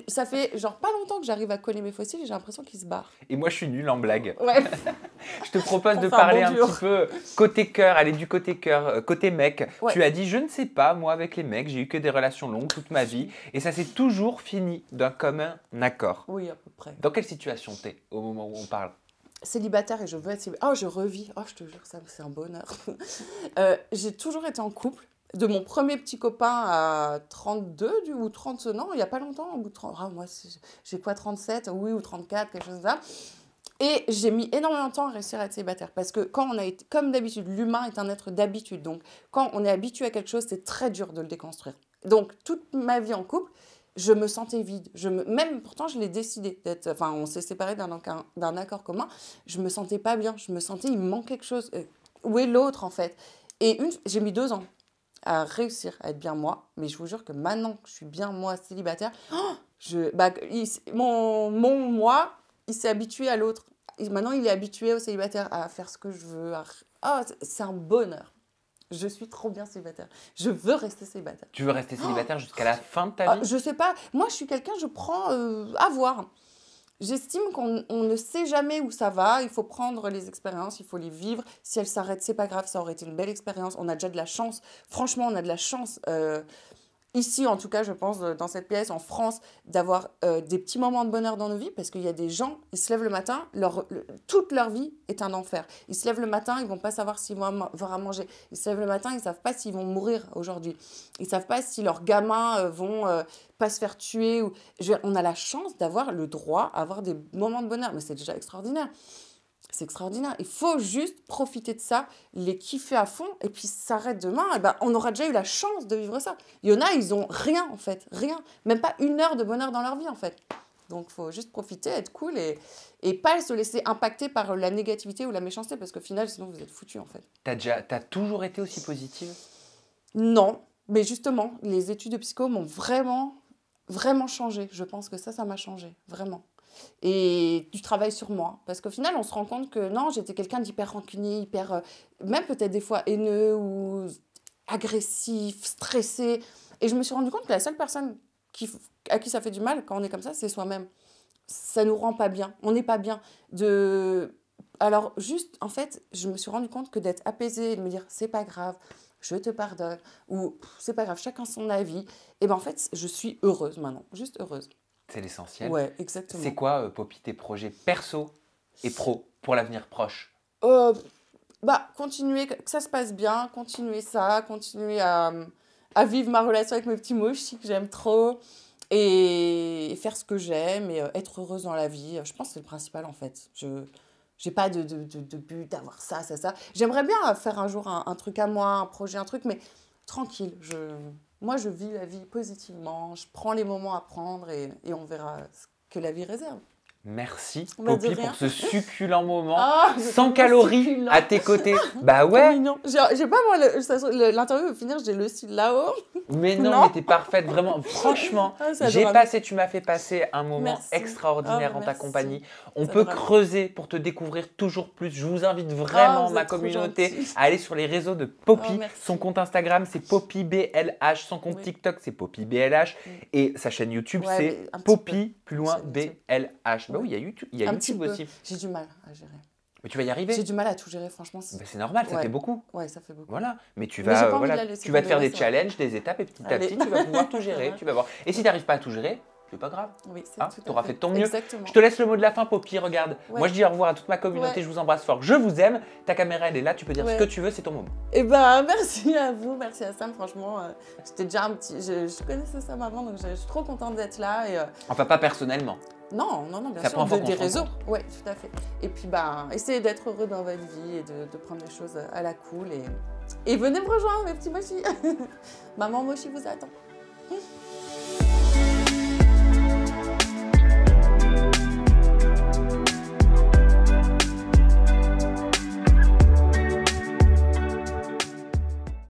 Ça fait genre pas longtemps que j'arrive à coller mes fossiles et j'ai l'impression qu'ils se barrent. Et moi, je suis nulle en blague. Ouais. Je te propose On de fait un parler bon un duo. petit peu côté cœur, aller du côté cœur, côté mec. Ouais. Tu as dit, je ne sais pas, moi avec les mecs, j'ai eu que des relations longues toute ma vie et ça s'est toujours fini d'un commun accord. Oui, à peu près. Dans quelle situation t'es au moment où on parle? Célibataire et je veux être célibataire. Oh, je revis. Oh, je te jure, ça, c'est un bonheur. J'ai toujours été en couple. De mon premier petit copain à 32 ou 30, non, il n'y a pas longtemps, au bout de 30, ah, moi, j'ai quoi, 37, oui, ou 34, quelque chose comme ça. Et j'ai mis énormément de temps à réussir à être célibataire. Parce que quand on a été, comme d'habitude, l'humain est un être d'habitude. Donc, quand on est habitué à quelque chose, c'est très dur de le déconstruire. Donc, toute ma vie en couple, je me sentais vide. Même, pourtant, je l'ai décidé d'être... Enfin, on s'est séparés d'un accord commun. Je me sentais pas bien. Je me sentais, il me manque quelque chose. Où est l'autre, en fait? Et j'ai mis 2 ans à réussir à être bien moi. Mais je vous jure que maintenant que je suis bien moi, célibataire, mon moi, il s'est habitué à l'autre. Maintenant, il est habitué au célibataire à faire ce que je veux. C'est un bonheur. Je suis trop bien célibataire. Je veux rester célibataire. Tu veux rester célibataire jusqu'à la fin de ta vie? Je sais pas. Moi, je suis quelqu'un, je prends à voir. J'estime qu'on ne sait jamais où ça va. Il faut prendre les expériences, il faut les vivre. Si elles s'arrêtent, c'est pas grave. Ça aurait été une belle expérience. On a déjà de la chance. Franchement, on a de la chance. Ici, en tout cas, je pense, dans cette pièce, en France, d'avoir des petits moments de bonheur dans nos vies, parce qu'il y a des gens, ils se lèvent le matin, toute leur vie est un enfer. Ils se lèvent le matin, ils ne vont pas savoir s'ils vont avoir à manger. Ils se lèvent le matin, ils ne savent pas s'ils vont mourir aujourd'hui. Ils ne savent pas si leurs gamins vont pas se faire tuer. On a la chance d'avoir le droit à avoir des moments de bonheur, mais c'est déjà extraordinaire. C'est extraordinaire. Il faut juste profiter de ça, les kiffer à fond, et puis s'arrête demain, et ben, on aura déjà eu la chance de vivre ça. Il y en a, ils ont rien en fait, rien. Même pas 1 heure de bonheur dans leur vie en fait. Donc il faut juste profiter, être cool et pas se laisser impacter par la négativité ou la méchanceté, parce qu'au final, sinon vous êtes foutus en fait. T'as toujours été aussi positive? Non, mais justement, les études de psycho m'ont vraiment, vraiment changé. Je pense que ça m'a changé, vraiment. Et du travail sur moi. Parce qu'au final, on se rend compte que non, j'étais quelqu'un d'hyper rancunier, même peut-être des fois haineux ou agressif, stressé. Et je me suis rendu compte que la seule personne à qui ça fait du mal quand on est comme ça, c'est soi-même. Ça nous rend pas bien. On n'est pas bien. Alors, juste, en fait, je me suis rendu compte que d'être apaisée et de me dire, c'est pas grave, je te pardonne, ou c'est pas grave, chacun son avis, et ben en fait, je suis heureuse maintenant, juste heureuse. C'est l'essentiel. Ouais, exactement. C'est quoi, Poppy, tes projets perso et pro pour l'avenir proche? Continuer, que ça se passe bien, continuer ça, continuer à vivre ma relation avec mes petits mochis que j'aime trop, et faire ce que j'aime, et être heureuse dans la vie. Je pense que c'est le principal, en fait. J'ai pas de but d'avoir ça, ça, ça. J'aimerais bien faire un jour un truc à moi, un projet, un truc, mais tranquille. Moi, je vis la vie positivement. Je prends les moments à prendre et on verra ce que la vie réserve. Merci, Bah, de Poppy, rien. pour ce succulent moment. Ah, c'est Sans tellement calories succulent. à tes côtés. Bah Trop ouais. mignon. J'ai pas moi, l'interview va finir, j'ai le style là-haut. Mais non, Non. mais t'es parfaite, vraiment. Franchement, Ah, c'est j'ai adorable. passé, tu m'as fait passer un moment Merci. extraordinaire Ah, en ta merci. compagnie. On C'est peut adorable. creuser pour te découvrir toujours plus. Je vous invite vraiment, vous ma êtes trop communauté, gentils. à aller sur les réseaux de Poppy. Oh, merci. Son compte Instagram, c'est PoppyBLH. Son compte Oui. TikTok, c'est PoppyBLH. Et sa chaîne YouTube, Ouais, c'est mais un petit Poppy, plus Une loin, chaîne YouTube. BLH. Bah Oui. oui, il y a YouTube, il y a Un YouTube petit peu. aussi. J'ai du mal à gérer. Mais tu vas y arriver. J'ai du mal à tout gérer, franchement. Bah, c'est normal, ça Ouais. fait beaucoup. Ouais, ça fait beaucoup. Voilà, mais tu Mais j'ai vas, pas envie de voilà, la laisser tu vas te faire tomber, des c'est vrai. challenges, des étapes, et petit à Allez. petit, tu vas pouvoir tout gérer, Ouais. tu vas voir. Et si tu n'arrives pas à tout gérer, c'est pas grave. Oui, c'est Hein, tout à t'auras fait de ton mieux. Exactement. Je te laisse le mot de la fin, Poppy, regarde. Ouais. Moi, je dis au revoir à toute ma communauté, Ouais. je vous embrasse fort, je vous aime. Ta caméra, elle est là, tu peux dire ce Ouais. que tu veux, c'est ton moment. Eh ben, merci à vous, merci à Sam. Franchement, j'étais déjà un petit. Je connaissais Sam avant, donc je suis trop contente d'être là. Et, Enfin, pas personnellement. non, bien Ça sûr, prend fois qu'on des se réseaux. rencontre. Ouais, tout à fait. Et puis, ben, essayez d'être heureux dans votre vie et de prendre les choses à la cool. Et venez me rejoindre, mes petits mochis. Maman mochi vous attend.